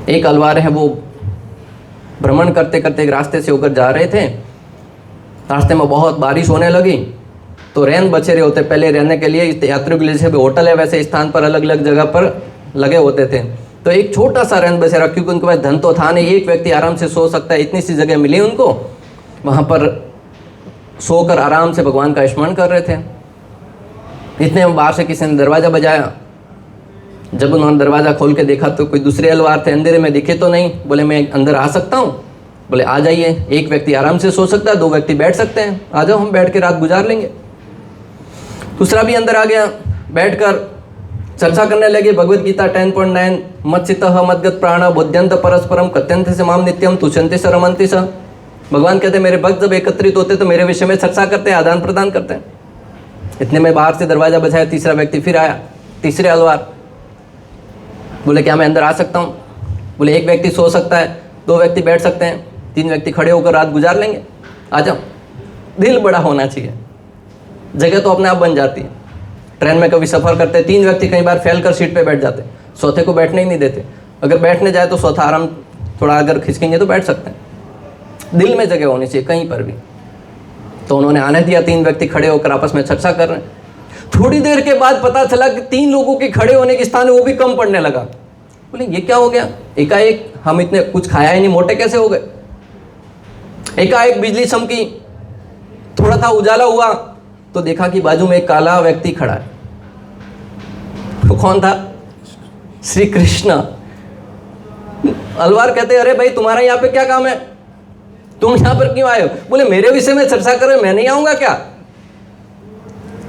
एक अलवार है, वो भ्रमण करते करते एक रास्ते से होकर जा रहे थे। रास्ते में बहुत बारिश होने लगी, तो रैन बछेरे होते पहले रहने के लिए, यात्रियों के लिए जैसे होटल है वैसे स्थान पर अलग अलग जगह पर लगे होते थे। तो एक छोटा सा रैन बसेरा, क्योंकि उनके पास धन तो था नहीं, एक व्यक्ति आराम से सो सकता है, इतनी सी जगह मिली उनको, वहाँ पर सोकर आराम से भगवान का स्मरण कर रहे थे। इतने में बाहर से किसी ने दरवाज़ा बजाया। जब उन्होंने दरवाज़ा खोल के देखा तो कोई दूसरे अलवार थे, अंधेरे में दिखे तो नहीं। बोले मैं अंदर आ सकता हूँ? बोले आ जाइए, एक व्यक्ति आराम से सो सकता है, 2 व्यक्ति बैठ सकते हैं, आ जाओ हम बैठ के रात गुजार लेंगे। दूसरा भी अंदर आ गया, बैठकर चर्चा करने लगे। भगवद गीता 10.9 मत्सितः मद्गत प्राण बोध्यंत परस्परम कथ्यंत से माम नित्यम तुष्यंति स रमन्ति स। भगवान कहते हैं मेरे भक्त जब एकत्रित होते तो मेरे विषय में चर्चा करते हैं, आदान प्रदान करते हैं। इतने में बाहर से दरवाजा बजाया, तीसरा व्यक्ति फिर आया, तीसरे अलवार। बोले क्या मैं अंदर आ सकता हूँ? बोले एक व्यक्ति सो सकता है, 2 व्यक्ति बैठ सकते हैं, 3 व्यक्ति खड़े होकर रात गुजार लेंगे, आ जाओ। दिल बड़ा होना चाहिए, जगह तो अपने आप बन जाती है। ट्रेन में कभी सफ़र करते 3 व्यक्ति कई बार फैल कर सीट पे बैठ जाते, चौथे को बैठने ही नहीं देते। अगर बैठने जाए तो चौथा आराम थोड़ा अगर खिसकेंगे तो बैठ सकते हैं। दिल में जगह होनी चाहिए कहीं पर भी। तो उन्होंने आने दिया, 3 व्यक्ति खड़े होकर आपस में चर्चा कर रहे हैं। थोड़ी देर के बाद पता चला कि 3 लोगों के खड़े होने के स्थान वो भी कम पड़ने लगा। बोले ये क्या हो गया? एकाएक हम इतने कुछ खाया ही नहीं, मोटे कैसे हो गए? एकाएक बिजली चमकी, थोड़ा था उजाला हुआ तो देखा कि बाजू में एक काला व्यक्ति खड़ा है। तो कौन था? श्री कृष्ण। अलवार कहते अरे भाई तुम्हारा यहाँ पे क्या काम है, तुम यहाँ पर क्यों आए हो? बोले मेरे विषय में चर्चा करो, मैं नहीं आऊंगा क्या?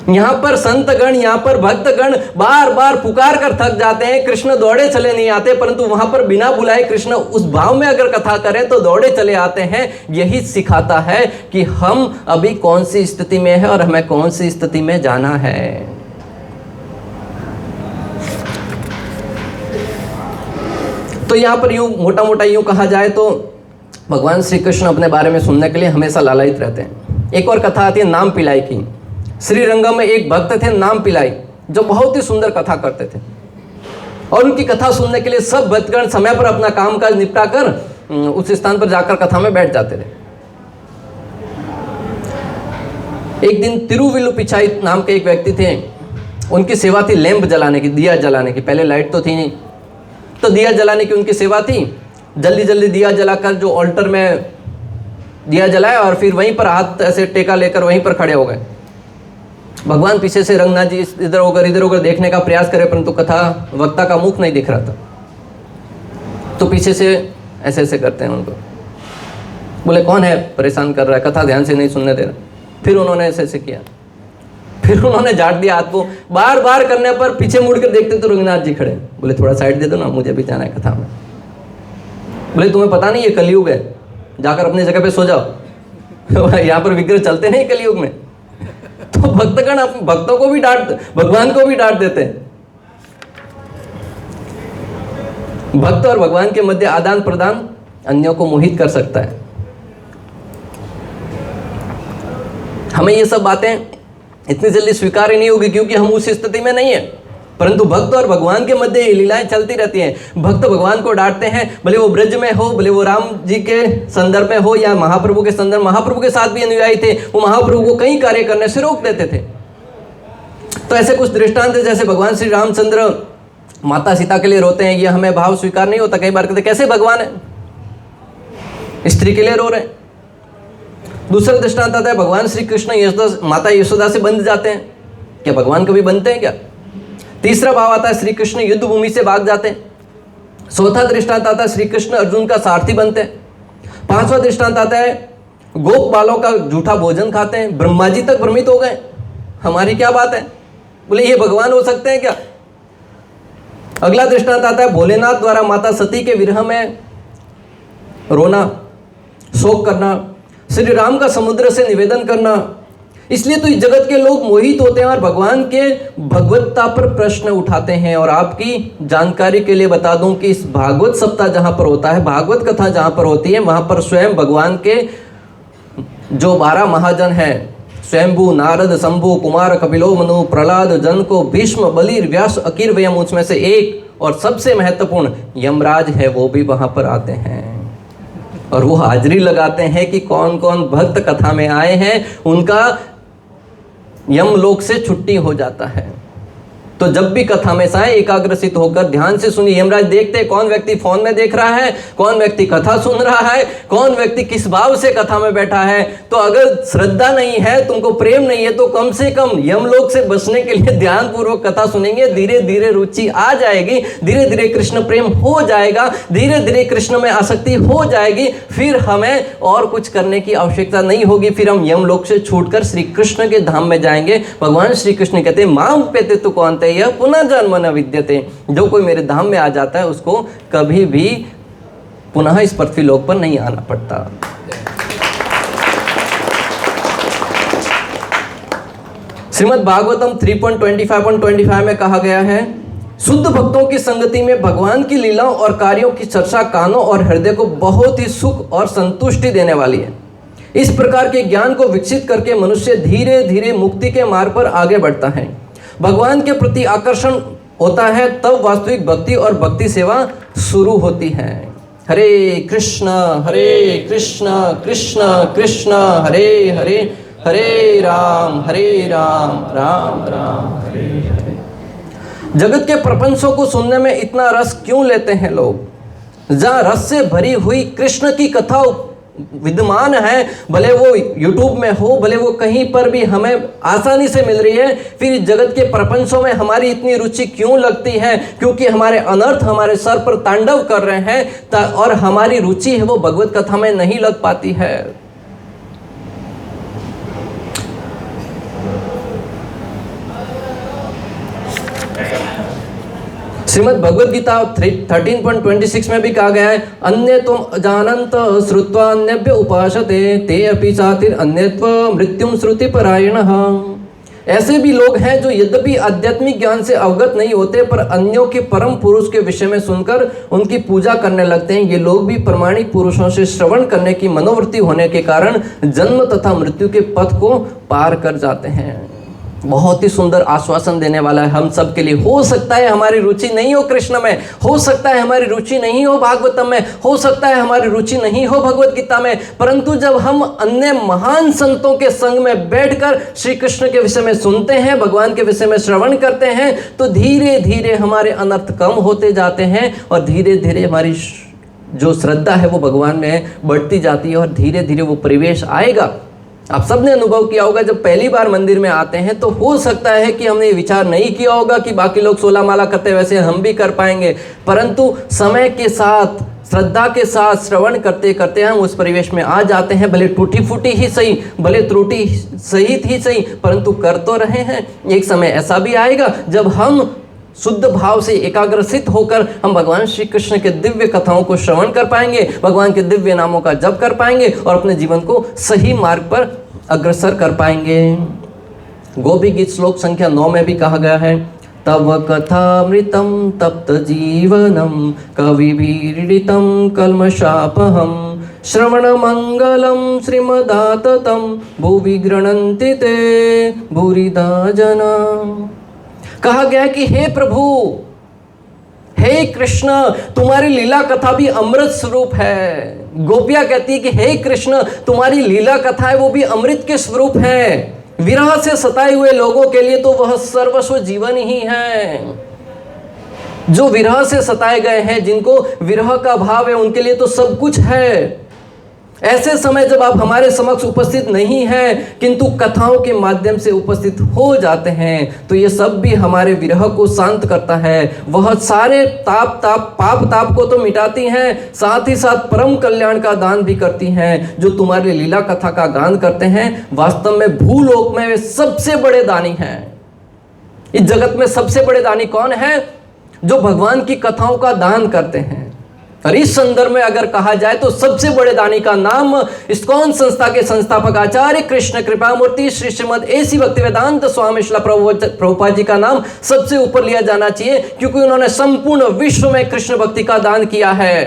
यहाँ पर संतगण, यहाँ पर भक्तगण बार बार पुकार कर थक जाते हैं, कृष्ण दौड़े चले नहीं आते, परंतु वहां पर बिना बुलाए कृष्ण उस भाव में अगर कथा करें तो दौड़े चले आते हैं। यही सिखाता है कि हम अभी कौन सी स्थिति में है और हमें कौन सी स्थिति में जाना है। तो यहाँ पर यूं मोटा मोटा यूं कहा जाए तो भगवान श्री कृष्ण अपने बारे में सुनने के लिए हमेशा लालायित रहते हैं। एक और कथा आती है नाम पिलाई की। श्रीरंगम में एक भक्त थे नाम पिलाई, जो बहुत ही सुंदर कथा करते थे, और उनकी कथा सुनने के लिए सब भक्तगण समय पर अपना कामकाज निपटा कर उस स्थान पर जाकर कथा में बैठ जाते थे। एक दिन तिरुविल्लु पिचाई नाम के एक व्यक्ति थे, उनकी सेवा थी लैंप जलाने की, दिया जलाने की। पहले लाइट तो थी नहीं, तो दिया जलाने की उनकी सेवा थी। जल्दी जल्दी दिया जलाकर जो ऑल्टर में दिया जलाया और फिर वहीं पर हाथ ऐसे टेका लेकर वहीं पर खड़े हो गए। भगवान पीछे से रंगनाथ जी इधर उधर देखने का प्रयास करे, परंतु कथा वक्ता का मुख नहीं दिख रहा था, तो पीछे से ऐसे ऐसे करते हैं उनको। बोले कौन है परेशान कर रहा है, कथा ध्यान से नहीं सुनने दे रहा। फिर उन्होंने ऐसे ऐसे किया, फिर उन्होंने झाड़ दिया हाथ को। बार बार करने पर पीछे मुड़ कर देखते तो रंगनाथ जी खड़े। बोले थोड़ा साइड दे दो ना, मुझे भी जाना है कथा में। बोले तुम्हें पता नहीं ये कलयुग है, जाकर अपनी जगह पे सो जाओ। यहाँ पर विग्रह चलते नहीं कलयुग में। तो भक्तगण भक्तों को भी डांट, भगवान को भी डांट देते हैं। भक्त और भगवान के मध्य आदान प्रदान अन्यों को मोहित कर सकता है। हमें ये सब बातें इतनी जल्दी स्वीकार ही नहीं होगी, क्योंकि हम उस स्थिति में नहीं है। परंतु भक्त और भगवान के मध्य ये लीलाएं चलती रहती हैं। भक्त भगवान को डांटते हैं, भले वो ब्रज में हो, भले वो राम जी के संदर्भ में हो या महाप्रभु के संदर्भ। महाप्रभु के साथ भी अनुयायी थे, वो महाप्रभु को कई कार्य करने से रोक देते थे। तो ऐसे कुछ दृष्टांत है, जैसे भगवान श्री रामचंद्र माता सीता के लिए रोते हैं, ये हमें भाव स्वीकार नहीं होता। कई बार कहते कैसे भगवान है, स्त्री के लिए रो रहे हैं। दूसरा दृष्टांत आता है, भगवान श्री कृष्ण माता यशोदा से बंध जाते हैं, क्या भगवान कभी बनते हैं क्या? तीसरा भाव आता है, श्री कृष्ण युद्ध भूमि से भाग जाते हैं। चौथा दृष्टांत आता है, श्री कृष्ण अर्जुन का सारथी बनते हैं। पांचवा दृष्टांत आता है, गोप बालों का झूठा भोजन खाते हैं, ब्रह्मा जी तक भ्रमित हो गए, हमारी क्या बात है। बोले ये भगवान हो सकते हैं क्या? अगला दृष्टांत आता है, भोलेनाथ द्वारा माता सती के विरह में रोना, शोक करना, श्री राम का समुद्र से निवेदन करना। इसलिए तो इस जगत के लोग मोहित होते हैं और भगवान के भगवत्ता पर प्रश्न उठाते हैं। और आपकी जानकारी के लिए बता दूं कि इस भागवत सप्ताह जहां पर होता है, भागवत कथा जहां पर होती है, वहां पर स्वयं भगवान के जो 12 महाजन हैं, स्वयंभू, नारद, शंभु, कुमार, कपिलो, मनु, प्रहलाद, जन को, भीष्म, बलि, व्यास, अकीर्वयम, उसमें से एक और सबसे महत्वपूर्ण यमराज है, वो भी वहां पर आते हैं और वो हाजिरी लगाते हैं कि कौन कौन भक्त कथा में आए हैं, उनका यमलोक से छुट्टी हो जाता है। तो जब भी कथा में आए, एकाग्रचित होकर ध्यान से सुनिए। यमराज देखते हैं कौन व्यक्ति फोन में देख रहा है, कौन व्यक्ति कथा सुन रहा है, कौन व्यक्ति किस भाव से कथा में बैठा है। तो अगर श्रद्धा नहीं है, तुमको प्रेम नहीं है, तो कम से कम यमलोक से बचने के लिए ध्यान पूर्वक कथा सुनेंगे। धीरे धीरे रुचि आ जाएगी, धीरे धीरे कृष्ण प्रेम हो जाएगा, धीरे धीरे कृष्ण में आसक्ति हो जाएगी। फिर हमें और कुछ करने की आवश्यकता नहीं होगी, फिर हम यमलोक से छूटकर श्री कृष्ण के धाम में जाएंगे। भगवान श्री कृष्ण कहते हैं, मां उपेते तु कौनते, यह पुनः जन्म न विद्यते। जो कोई मेरे धाम में आ जाता है, उसको कभी भी पुनः इस पृथ्वी लोक पर नहीं आना पड़ता। श्रीमद् भागवतम 3.25.25 में कहा गया है, शुद्ध भक्तों की संगति में भगवान की लीलाओं और कार्यों की चर्चा कानों और हृदय को बहुत ही सुख और संतुष्टि देने वाली है। इस प्रकार के ज्ञान को विकसित करके मनुष्य धीरे धीरे मुक्ति के मार्ग पर आगे बढ़ता है। भगवान के प्रति आकर्षण होता है, तब वास्तविक भक्ति और भक्ति सेवा शुरू होती है। हरे कृष्ण कृष्ण कृष्ण हरे हरे, हरे राम राम राम हरे हरे। जगत के प्रपंचों को सुनने में इतना रस क्यों लेते हैं लोग? जहाँ रस से भरी हुई कृष्ण की कथा विद्यमान है, भले वो YouTube में हो, भले वो कहीं पर भी हमें आसानी से मिल रही है, फिर इस जगत के प्रपंचों में हमारी इतनी रुचि क्यों लगती है? क्योंकि हमारे अनर्थ हमारे सर पर तांडव कर रहे हैं और हमारी रुचि है वो भगवत कथा में नहीं लग पाती है। श्रीमद् भगवद गीता 13.26 में भी कहा गया है, अन्य तुम जानंत श्रुत्वा अन्यभ्य उपासते ते अपि चातिर अन्यत्व मृत्युम श्रुति परायणः। ऐसे भी लोग हैं जो यद्यपि आध्यात्मिक ज्ञान से अवगत नहीं होते, पर अन्यों के परम पुरुष के विषय में सुनकर उनकी पूजा करने लगते हैं। ये लोग भी प्रामाणिक पुरुषों से श्रवण करने की मनोवृत्ति होने के कारण जन्म तथा मृत्यु के पथ को पार कर जाते हैं। बहुत ही सुंदर आश्वासन देने वाला है हम सब के लिए। हो सकता है हमारी रुचि नहीं हो कृष्ण में, हो सकता है हमारी रुचि नहीं हो भागवतम में, हो सकता है हमारी रुचि नहीं हो भगवत गीता में, परंतु जब हम अन्य महान संतों के संग में बैठकर श्री कृष्ण के विषय में सुनते हैं, भगवान के विषय में श्रवण करते हैं, तो धीरे धीरे हमारे अनर्थ कम होते जाते हैं और धीरे धीरे हमारी जो श्रद्धा है वो भगवान में बढ़ती जाती है और धीरे धीरे वो परिवेश आएगा। आप सबने अनुभव किया होगा, जब पहली बार मंदिर में आते हैं तो हो सकता है कि हमने विचार नहीं किया होगा कि बाकी लोग 16 माला करते वैसे हम भी कर पाएंगे, परंतु समय के साथ श्रद्धा के साथ श्रवण करते करते हम उस परिवेश में आ जाते हैं। भले टूटी फूटी ही सही, भले त्रुटि सहित ही सही, परंतु कर तो रहे हैं। एक समय ऐसा भी आएगा जब हम शुद्ध भाव से एकाग्रसित होकर हम भगवान श्री कृष्ण के दिव्य कथाओं को श्रवण कर पाएंगे, भगवान के दिव्य नामों का जप कर पाएंगे और अपने जीवन को सही मार्ग पर अग्रसर कर पाएंगे। गोपी गीत श्लोक संख्या 9 में भी कहा गया है, तव कथामृतं तप्त जीवनं कविभिरीडितं कल्मषापहं श्रवण मंगलम श्रीमदाततं भुवि गृह्णन्ति ते भूरिदा जना। कहा गया कि हे प्रभु, हे कृष्ण, तुम्हारी लीला कथा भी अमृत स्वरूप है। गोपियां कहती है कि हे कृष्ण, तुम्हारी लीला कथा है वो भी अमृत के स्वरूप है। विरह से सताए हुए लोगों के लिए तो वह सर्वस्व जीवन ही है। जो विरह से सताए गए हैं, जिनको विरह का भाव है, उनके लिए तो सब कुछ है। ऐसे समय जब आप हमारे समक्ष उपस्थित नहीं हैं किंतु कथाओं के माध्यम से उपस्थित हो जाते हैं, तो ये सब भी हमारे विरह को शांत करता है। वह सारे पाप ताप को तो मिटाती हैं, साथ ही साथ परम कल्याण का दान भी करती हैं। जो तुम्हारी लीला कथा का गान करते हैं, वास्तव में भूलोक में वे सबसे बड़े दानी हैं। इस जगत में सबसे बड़े दानी कौन है? जो भगवान की कथाओं का दान करते हैं। और इस संदर्भ में अगर कहा जाए तो सबसे बड़े दानी का नाम इस्कॉन संस्था के संस्थापक आचार्य कृष्ण कृपा मूर्ति श्री श्रीमद एसी भक्तिवेदांत स्वामी श्रील प्रभुपाद जी का नाम सबसे ऊपर लिया जाना चाहिए, क्योंकि उन्होंने संपूर्ण विश्व में कृष्ण भक्ति का दान किया है।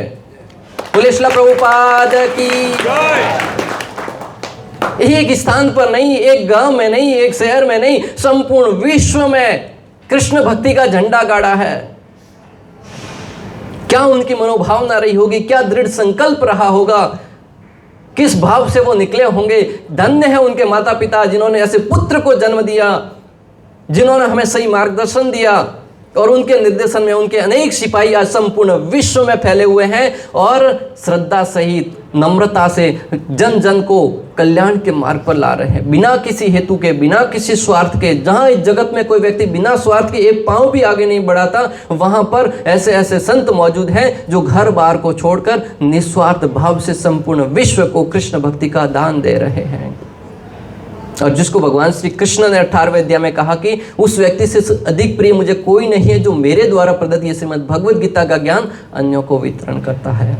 बोले श्रील प्रभुपाद की। एक स्थान पर नहीं, एक गांव में नहीं, एक शहर में नहीं, संपूर्ण विश्व में कृष्ण भक्ति का झंडा गाड़ा है। क्या उनकी मनोभावना रही होगी, क्या दृढ़ संकल्प रहा होगा, किस भाव से वो निकले होंगे। धन्य है उनके माता पिता जिन्होंने ऐसे पुत्र को जन्म दिया, जिन्होंने हमें सही मार्गदर्शन दिया, और उनके निर्देशन में उनके अनेक सिपाही आज संपूर्ण विश्व में फैले हुए हैं और श्रद्धा सहित नम्रता से जन जन को कल्याण के मार्ग पर ला रहे हैं, बिना किसी हेतु के, बिना किसी स्वार्थ के। जहां इस जगत में कोई व्यक्ति बिना स्वार्थ के एक पांव भी आगे नहीं बढ़ाता, वहां पर ऐसे ऐसे संत मौजूद हैं जो घर बार को छोड़कर निस्वार्थ भाव से संपूर्ण विश्व को कृष्ण भक्ति का दान दे रहे हैं। और जिसको भगवान श्री कृष्ण ने 18वें अध्याय में कहा कि उस व्यक्ति से अधिक प्रिय मुझे कोई नहीं है जो मेरे द्वारा प्रदत्त ये श्रीमद् भगवद गीता का ज्ञान अन्यों को वितरण करता है।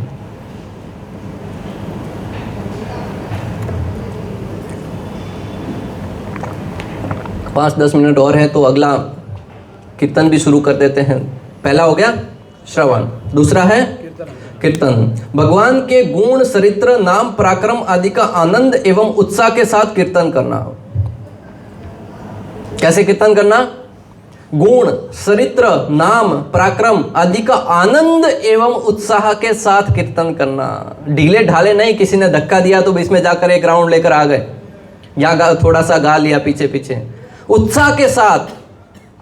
पाँच 10 मिनट और है तो अगला कीर्तन भी शुरू कर देते हैं। पहला हो गया श्रवण, दूसरा है कीर्तन। भगवान के गुण, चरित्र, नाम, पराक्रम आदि का आनंद एवं उत्साह के साथ कीर्तन करना। कैसे कीर्तन करना? गुण, चरित्र, नाम, पराक्रम आदि का आनंद एवं उत्साह के साथ कीर्तन करना। ढीले ढाले नहीं, किसी ने धक्का दिया तो बीच में जाकर एक राउंड लेकर आ गए या थोड़ा सा गा लिया पीछे पीछे। उत्साह के साथ,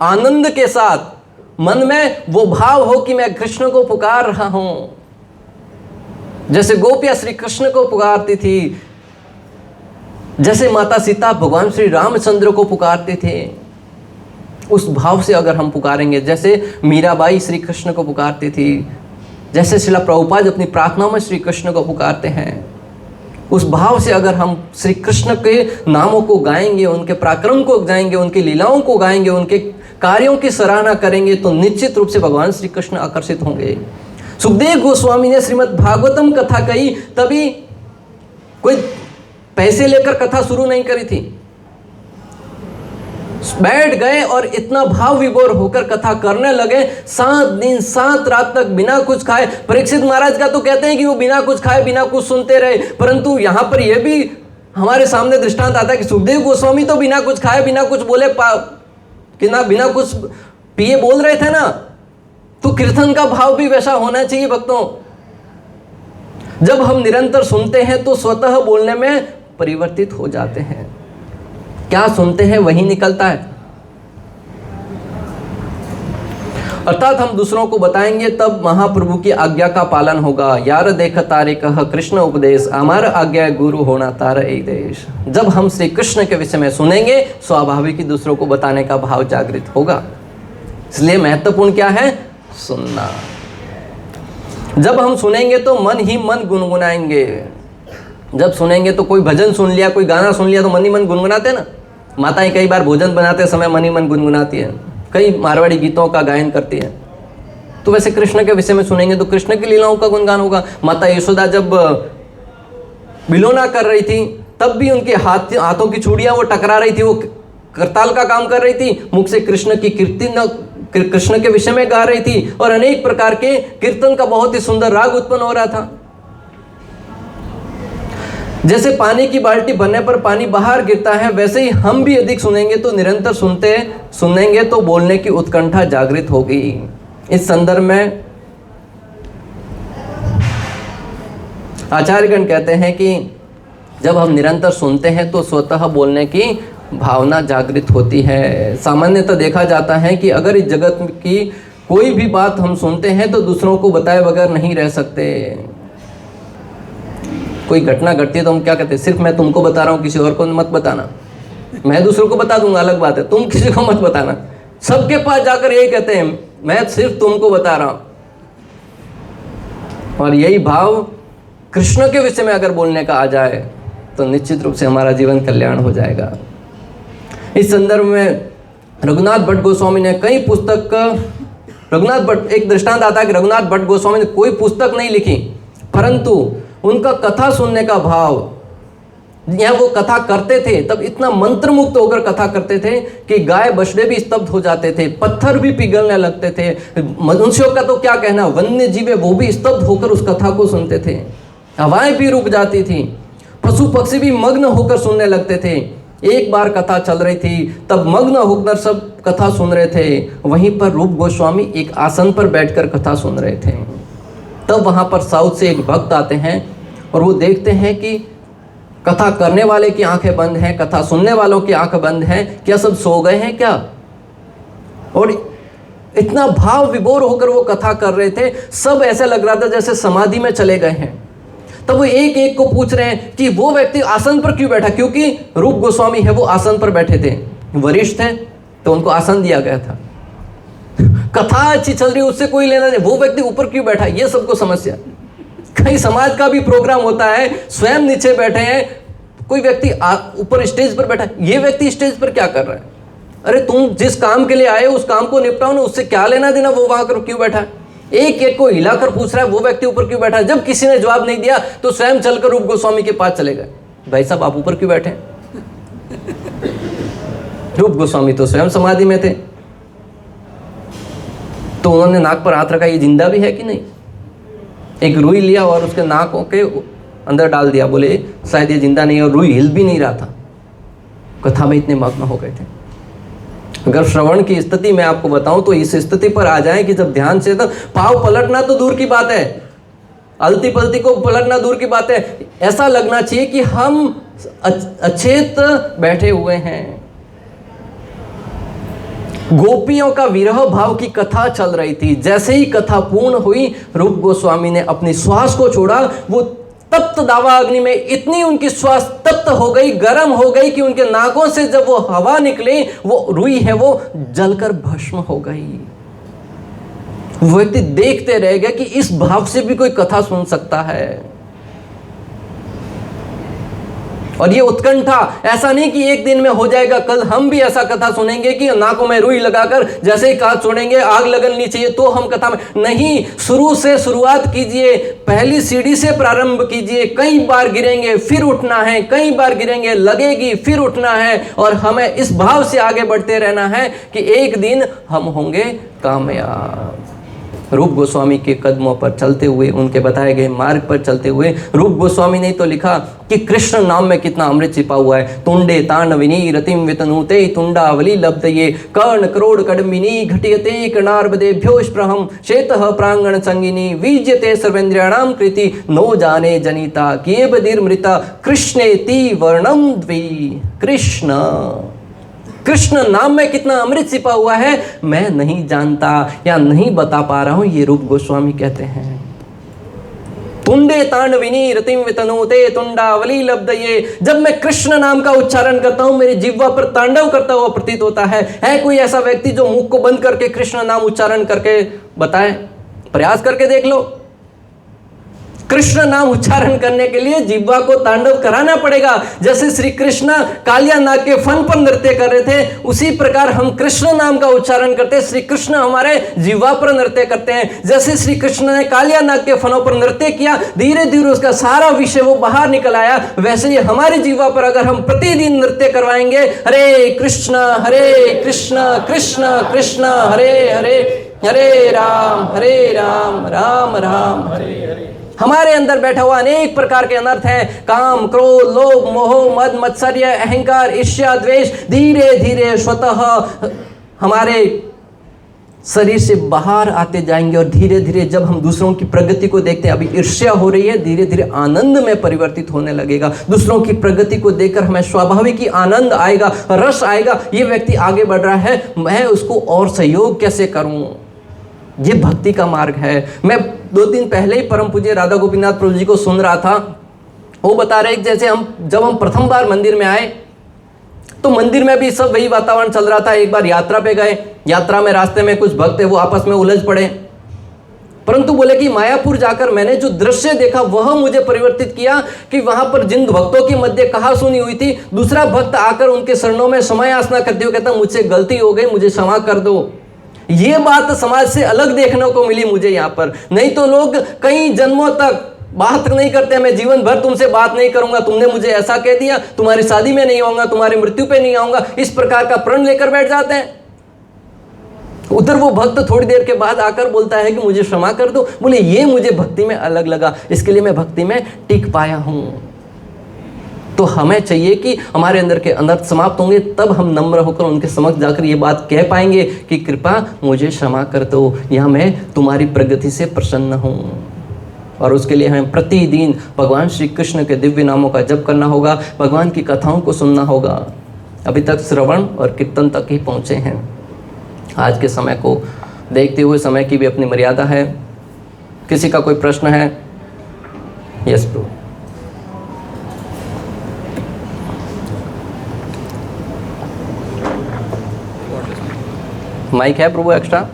आनंद के साथ, मन में वो भाव हो कि मैं कृष्ण को पुकार रहा हूं, जैसे गोपियां श्री कृष्ण को पुकारती थी, जैसे माता सीता भगवान श्री रामचंद्र को पुकारते थे। उस भाव से अगर हम पुकारेंगे, जैसे मीराबाई श्री कृष्ण को पुकारती थी, जैसे श्रील प्रभुपाद अपनी प्रार्थना में श्री कृष्ण को पुकारते हैं, उस भाव से अगर हम श्री कृष्ण के नामों को गाएंगे, उनके पराक्रम को गाएंगे, उनकी लीलाओं को गाएंगे, उनके कार्यों की सराहना करेंगे, तो निश्चित रूप से भगवान श्री कृष्ण आकर्षित होंगे। सुखदेव गोस्वामी ने श्रीमद् भागवतम कथा कही, तभी कोई पैसे लेकर कथा शुरू नहीं करी थी। बैठ गए और इतना भाव विभोर होकर कथा करने लगे। 7 दिन 7 रात तक बिना कुछ खाए। परीक्षित महाराज का तो कहते हैं कि वो बिना कुछ खाए बिना कुछ सुनते रहे, परंतु यहाँ पर यह भी हमारे सामने दृष्टांत आता है कि सुखदेव गोस्वामी तो बिना कुछ खाए बिना कुछ बोले बिना कुछ पिए बोल रहे थे ना। तो कीर्तन का भाव भी वैसा होना चाहिए भक्तों। जब हम निरंतर सुनते हैं तो स्वतः बोलने में परिवर्तित हो जाते हैं। क्या सुनते हैं वही निकलता है। अर्थात हम दूसरों को बताएंगे तब महाप्रभु की आज्ञा का पालन होगा। यार देख तारे कह कृष्ण उपदेश, अमर आज्ञा गुरु होना तारा एक देश। जब हम श्री कृष्ण के विषय में सुनेंगे स्वाभाविक ही दूसरों को बताने का भाव जागृत होगा। इसलिए महत्वपूर्ण क्या है? सुनना। जब हम सुनेंगे तो मन ही मन गुनगुनाएंगे। जब सुनेंगे तो कोई भजन सुन लिया, कोई गाना सुन लिया तो मन ही मन गुनगुनाते ना। माताएं कई बार भोजन बनाते समय मन ही मन गुनगुनाती है, कई मारवाड़ी गीतों का गायन करती है। तो वैसे कृष्ण के विषय में सुनेंगे तो कृष्ण की लीलाओं का गुणगान होगा। माता यशोदा जब बिलोना कर रही थी तब भी उनके हाथों की चूड़ियां वो टकरा रही थी, वो करताल का काम कर रही थी, मुख से कृष्ण की कीर्तन कृष्ण के विषय में गा रही थी और अनेक प्रकार के कीर्तन का बहुत ही सुंदर राग उत्पन्न हो रहा था। जैसे पानी की बाल्टी भरने पर पानी बाहर गिरता है, वैसे ही हम भी अधिक सुनेंगे तो निरंतर सुनेंगे तो बोलने की उत्कंठा जागृत होगी। इस संदर्भ में आचार्यगण कहते हैं कि जब हम निरंतर सुनते हैं तो स्वतः बोलने की भावना जागृत होती है। सामान्यतः देखा जाता है कि अगर इस जगत की कोई भी बात हम सुनते हैं तो दूसरों को बताए बगैर नहीं रह सकते। कोई घटना घटती है तो हम क्या कहते हैं? सिर्फ मैं तुमको बता रहा हूँ, किसी और को मत बताना। मैं दूसरों को बता दूंगा अलग बात है, तुम किसी को मत बताना। सबके पास जाकर यही कहते हैं मैं सिर्फ तुमको बता रहा हूँ। और यही भाव कृष्ण के विषय में अगर बोलने का आ जाए तो निश्चित रूप से हमारा जीवन कल्याण हो जाएगा। इस संदर्भ में रघुनाथ भट्ट गोस्वामी ने कई पुस्तक, रघुनाथ भट्ट एक दृष्टांत आता है कि रघुनाथ भट्ट गोस्वामी ने कोई पुस्तक नहीं लिखी, परंतु उनका कथा सुनने का भाव, यह वो कथा करते थे तब इतना मंत्रमुग्ध होकर कथा करते थे कि गाय बछड़े भी स्तब्ध हो जाते थे, पत्थर भी पिघलने लगते थे। मनुष्यों का तो क्या कहना, वन्य जीव वो भी स्तब्ध होकर उस कथा को सुनते थे। हवाएं भी रुक जाती थी, पशु पक्षी भी मग्न होकर सुनने लगते थे। एक बार कथा चल रही थी तब मग्न होकर सब कथा सुन रहे थे। वहीं पर रूप गोस्वामी एक आसन पर बैठकर कथा सुन रहे थे। तब वहाँ पर साउथ से एक भक्त आते हैं और वो देखते हैं कि कथा करने वाले की आंखें बंद हैं, कथा सुनने वालों की आंखें बंद हैं। क्या सब सो गए हैं क्या? और इतना भाव विभोर होकर वो कथा कर रहे थे, सब ऐसा लग रहा था जैसे समाधि में चले गए हैं। तब वो एक एक को पूछ रहे हैं कि वो व्यक्ति आसन पर क्यों बैठा, क्योंकि रूप गोस्वामी है वो आसन पर बैठे थे, वरिष्ठ थे तो उनको आसन दिया गया था। कथा अच्छी चल रही, उससे कोई लेना नहीं, वो व्यक्ति ऊपर क्यों बैठा, ये सबको समस्या। कहीं समाज का भी प्रोग्राम होता है, स्वयं नीचे बैठे हैं, कोई व्यक्ति ऊपर स्टेज पर बैठा है, ये व्यक्ति स्टेज पर क्या कर रहा है? अरे तुम जिस काम के लिए आए उस काम को निपटाओ ना, उससे क्या लेना देना, वो वहां कर क्यों बैठा है? एक एक को हिलाकर पूछ रहा है वो व्यक्ति ऊपर क्यों बैठा है। जब किसी ने जवाब नहीं दिया तो स्वयं चलकर रूप गोस्वामी के पास चले गए, भाई साहब आप ऊपर क्यों बैठे? रूप गोस्वामी तो स्वयं समाधि में थे। तो उन्होंने नाक पर हाथ रखा, ये जिंदा भी है कि नहीं? एक रुई लिया और उसके नाकों के अंदर डाल दिया, बोले शायद ये जिंदा नहीं है, और रुई हिल भी नहीं रहा था। कथा में इतने मग्न हो गए थे। अगर श्रवण की स्थिति मैं आपको बताऊं तो इस स्थिति पर आ जाएं कि जब ध्यान से, तो पाव पलटना तो दूर की बात है, अलती पलती को पलटना दूर की बात है, ऐसा लगना चाहिए कि हम अचेत बैठे हुए हैं। गोपियों का विरह भाव की कथा चल रही थी। जैसे ही कथा पूर्ण हुई, रूप गोस्वामी ने अपनी श्वास को छोड़ा। वो तप्त दावा अग्नि में इतनी उनकी श्वास तप्त हो गई, गर्म हो गई कि उनके नाकों से जब वो हवा निकली, वो रुई है वो जलकर भस्म हो गई। वो व्यक्ति देखते रह गए कि इस भाव से भी कोई कथा सुन सकता है। और ये उत्कंठा ऐसा नहीं कि एक दिन में हो जाएगा, कल हम भी ऐसा कथा सुनेंगे कि नाकों में रुई लगाकर जैसे ही कहा छोड़ेंगे आग लगनी चाहिए तो हम कथा में नहीं। शुरू से शुरुआत कीजिए, पहली सीढ़ी से प्रारंभ कीजिए। कई बार गिरेंगे फिर उठना है, कई बार गिरेंगे लगेगी फिर उठना है, और हमें इस भाव से आगे बढ़ते रहना है कि एक दिन हम होंगे कामयाब। रूप गोस्वामी के कदमों पर चलते हुए, उनके बताए गए मार्ग पर चलते हुए रूप गोस्वामी ने तो लिखा कि कृष्ण नाम में कितना अमृत छिपा हुआ है। तुंडे तांडविनी रतिम वितनुते तुंडावली लब्धये कर्ण करोड़ कडम्बिनी घटियते कर्णार्बदेभ्योष्प्रहम शेतः प्रांगण संगिनी वीज्यते सर्वेन्द्रियाणाम कृति नो जाने जनिता किए बधिर्मृता कृष्णेति वर्णम द्वि। कृष्ण नाम में कितना अमृत छिपा हुआ है मैं नहीं जानता या नहीं बता पा रहा हूं, ये रूप गोस्वामी कहते हैं। तुंडे तांडविनी रतिम वितनुते तुंडावली लब्धये, जब मैं कृष्ण नाम का उच्चारण करता हूं मेरी जिह्वा पर तांडव करता हुआ प्रतीत होता है कोई ऐसा व्यक्ति जो मुख को बंद करके कृष्ण नाम उच्चारण करके बताए? प्रयास करके देख लो। कृष्ण नाम उच्चारण करने के लिए जिह्वा को तांडव कराना पड़ेगा। जैसे श्री कृष्ण कालिया नाग के फन पर नृत्य कर रहे थे, उसी प्रकार हम कृष्ण नाम का उच्चारण करते हैं, श्री कृष्ण हमारे जिह्वा पर नृत्य करते हैं। जैसे श्री कृष्ण ने कालिया नाग के फनों पर नृत्य किया, धीरे धीरे उसका सारा विषय वो बाहर निकल आया, वैसे ही हमारे जिह्वा पर अगर हम प्रतिदिन नृत्य करवाएंगे, हरे कृष्ण कृष्ण कृष्ण हरे हरे, हरे राम राम राम हरे हरे। हमारे अंदर बैठा हुआ अनेक प्रकार के अनर्थ हैं, काम क्रोध लोभ मोह मद मत्सर्य अहंकार ईर्ष्या द्वेष, धीरे धीरे स्वतः हमारे शरीर से बाहर आते जाएंगे और धीरे धीरे जब हम दूसरों की प्रगति को देखते हैं, अभी ईर्ष्या हो रही है, धीरे धीरे आनंद में परिवर्तित होने लगेगा। दूसरों की प्रगति को देखकर हमें स्वाभाविक ही आनंद आएगा, रस आएगा, ये व्यक्ति आगे बढ़ रहा है, मैं उसको और सहयोग कैसे करूं? ये भक्ति का मार्ग है। मैं 2 दिन पहले ही परम पूज्य राधा गोपीनाथ प्रभु जी को सुन रहा था, वो बता रहे जैसे जब हम प्रथम बार मंदिर में आए तो मंदिर में भी सब वही वातावरण चल रहा था। एक बार यात्रा पे गए, यात्रा में रास्ते में कुछ भक्त है वो आपस में उलझ पड़े, परंतु बोले कि मायापुर जाकर मैंने जो दृश्य देखा वह मुझे परिवर्तित किया कि वहां पर जिन भक्तों के मध्य कहा सुनी हुई थी, दूसरा भक्त आकर उनके चरणों में समय याचना करते हुए कहता मुझसे गलती हो गई, मुझे क्षमा कर दो। ये बात समाज से अलग देखने को मिली मुझे यहाँ पर। नहीं तो लोग कई जन्मों तक बात नहीं करते, मैं जीवन भर तुमसे बात नहीं करूंगा, तुमने मुझे ऐसा कह दिया, तुम्हारी शादी में नहीं आऊंगा, तुम्हारी मृत्यु पे नहीं आऊंगा, इस प्रकार का प्रण लेकर बैठ जाते हैं। उधर वो भक्त थोड़ी देर के बाद आकर बोलता है कि मुझे क्षमा कर दो। बोले ये मुझे भक्ति में अलग लगा, इसके लिए मैं भक्ति में टिक पाया हूं। तो हमें चाहिए कि हमारे अंदर के अनर्थ समाप्त होंगे, तब हम नम्र होकर उनके समक्ष जाकर ये बात कह पाएंगे कि कृपा मुझे क्षमा कर दो, या मैं तुम्हारी प्रगति से प्रसन्न हूँ। और उसके लिए हमें प्रतिदिन भगवान श्री कृष्ण के दिव्य नामों का जप करना होगा, भगवान की कथाओं को सुनना होगा। अभी तक श्रवण और कीर्तन तक ही पहुँचे हैं। आज के समय को देखते हुए, समय की भी अपनी मर्यादा है। किसी का कोई प्रश्न है? यस प्रभु। माइक है प्रभु एक्स्ट्रा?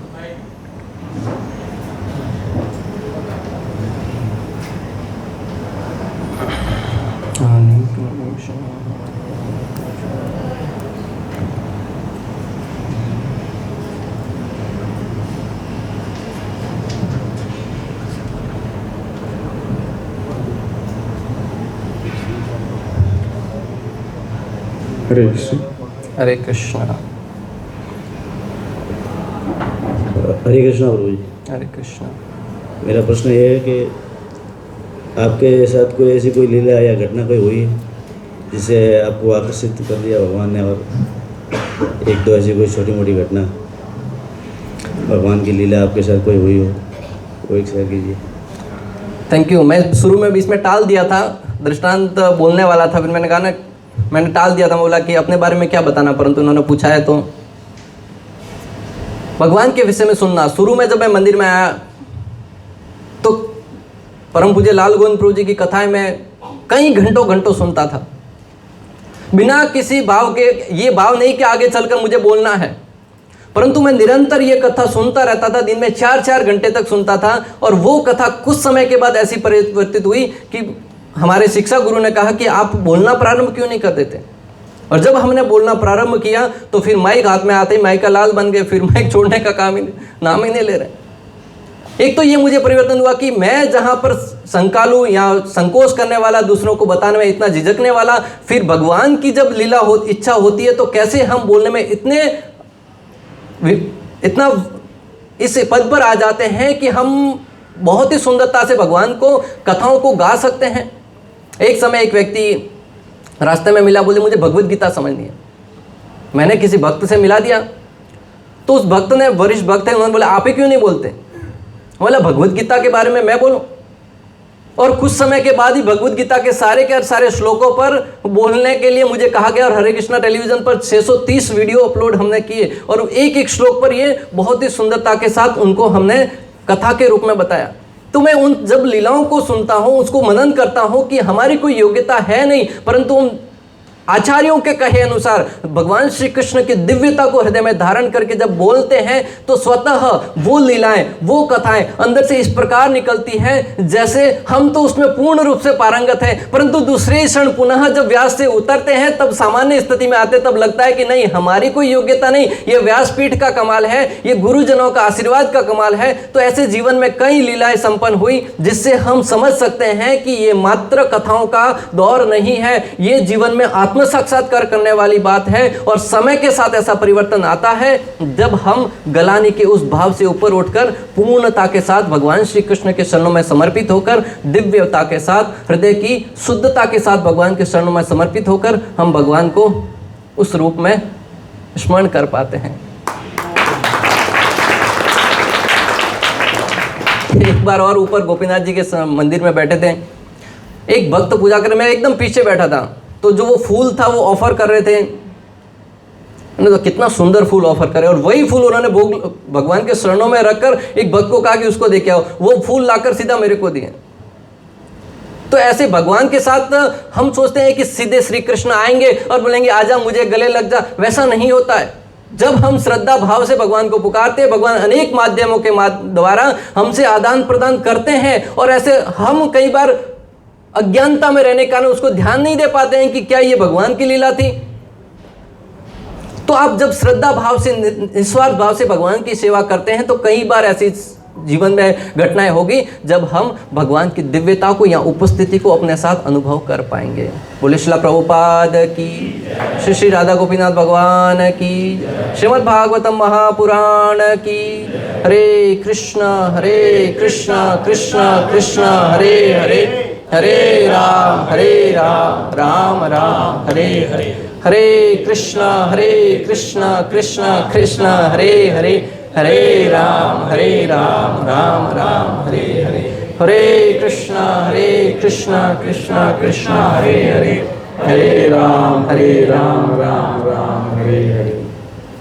हरे कृष्ण। हरे कृष्ण। हरे कृष्णा प्रभु जी। हरे कृष्ण। मेरा प्रश्न ये है कि आपके साथ कोई ऐसी कोई लीला या घटना कोई हुई जिससे आपको आकर्षित कर दिया भगवान ने, और एक दो ऐसी कोई छोटी मोटी घटना भगवान की लीला आपके साथ कोई हुई हो, वो एक शेयर कीजिए। Thank you. मैं शुरू में भी इसमें टाल दिया था, दृष्टांत बोलने वाला था, फिर मैंने कहा ना, मैंने टाल दिया था, बोला कि अपने बारे में क्या बताना, परंतु उन्होंने पूछा है तो भगवान के विषय में सुनना। शुरू में जब मैं मंदिर में आया तो परम पूज्य लाल गोविंद प्रभु जी की कथाएं मैं कई घंटों सुनता था, बिना किसी भाव के। ये भाव नहीं कि आगे चलकर मुझे बोलना है, परंतु मैं निरंतर ये कथा सुनता रहता था। दिन में 4-4 घंटे तक सुनता था। और वो कथा कुछ समय के बाद ऐसी परिवर्तित हुई कि हमारे शिक्षा गुरु ने कहा कि आप बोलना प्रारंभ क्यों नहीं कर देते। और जब हमने बोलना प्रारंभ किया तो फिर माइक हाथ में आते ही माइक का लाल बन गए, फिर माइक छोड़ने का नाम ही नहीं ले रहे। एक तो ये मुझे परिवर्तन हुआ कि मैं जहाँ पर संकालू या संकोच करने वाला, दूसरों को बताने में इतना झिझकने वाला, फिर भगवान की जब लीला इच्छा होती है तो कैसे हम बोलने में इतना इस पद पर आ जाते हैं कि हम बहुत ही सुंदरता से भगवान को कथाओं को गा सकते हैं। एक समय एक व्यक्ति रास्ते में मिला, बोले मुझे भगवत गीता समझनी है। मैंने किसी भक्त से मिला दिया, तो उस भक्त ने, वरिष्ठ भक्त है, उन्होंने बोला आप ही क्यों नहीं बोलते? बोला भगवत गीता के बारे में मैं बोलूं? और कुछ समय के बाद ही भगवत गीता के सारे श्लोकों पर बोलने के लिए मुझे कहा गया, और हरे कृष्णा टेलीविजन पर 630 वीडियो अपलोड हमने किए, और एक एक श्लोक पर ये बहुत ही सुंदरता के साथ उनको हमने कथा के रूप में बताया। तो मैं उन जब लीलाओं को सुनता हूँ, उसको मनन करता हूँ कि हमारी कोई योग्यता है नहीं, परंतु हम आचार्यों के कहे अनुसार भगवान श्री कृष्ण की दिव्यता को हृदय में धारण करके जब बोलते हैं, तो स्वतः वो लीलाएं, वो कथाएं अंदर से इस प्रकार निकलती हैं जैसे हम तो उसमें पूर्ण रूप से पारंगत हैं, परंतु दूसरे ही क्षण पुनः जब व्यास से उतरते हैं, तब सामान्य स्थिति में आते, तब लगता है कि नहीं, हमारी कोई योग्यता नहीं, ये व्यासपीठ का कमाल है, ये गुरुजनों का आशीर्वाद का कमाल है। तो ऐसे जीवन में कई लीलाएं संपन्न हुई, जिससे हम समझ सकते हैं कि ये मात्र कथाओं का दौर नहीं है, ये जीवन में आत्म साक्षात्कार करने वाली बात है। और समय के साथ ऐसा परिवर्तन आता है जब हम गलानी के उस भाव से ऊपर उठकर पूर्णता के साथ भगवान श्री कृष्ण के शरणों में समर्पित होकर, दिव्यता के साथ, हृदय की शुद्धता के साथ भगवान के शरणों में समर्पित होकर हम भगवान को उस रूप में स्मरण कर पाते हैं। एक बार और ऊपर गोपीनाथ जी के मंदिर में बैठे थे, एक भक्त पूजा कर, मैं एकदम पीछे बैठा था, तो जो वो फूल था वो ऑफर कर रहे थे, उन्होंने तो कितना सुंदर फूल ऑफर करे, और वही फूल उन्होंने भोग भगवान के शरणों में रखकर एक भक्त को कहा कि उसको दे के आओ, वो फूल लाकर सीधा मेरे को दिए। तो ऐसे भगवान के साथ हम सोचते हैं कि सीधे श्री कृष्ण आएंगे और बोलेंगे आजा मुझे गले लग जा, वैसा नहीं होता है। जब हम श्रद्धा भाव से भगवान को पुकारते हैं, भगवान अनेक माध्यमों के द्वारा हमसे आदान प्रदान करते हैं, और ऐसे हम कई बार अज्ञानता में रहने के कारण उसको ध्यान नहीं दे पाते हैं कि क्या ये भगवान की लीला थी। तो आप जब श्रद्धा भाव से, निस्वार्थ भाव से भगवान की सेवा करते हैं, तो कई बार ऐसी जीवन में घटनाएं होगी जब हम भगवान की दिव्यता को या उपस्थिति को अपने साथ अनुभव कर पाएंगे। बोले श्रील प्रभुपाद की, श्री श्री राधा गोपीनाथ भगवान की, श्रीमद् भागवतम महापुराण की। हरे कृष्ण कृष्ण कृष्ण हरे हरे, हरे राम राम राम हरे हरे, हरे कृष्ण कृष्ण कृष्ण हरे हरे, हरे राम राम राम हरे हरे, हरे कृष्ण कृष्ण कृष्ण हरे हरे, हरे राम राम राम हरे हरे।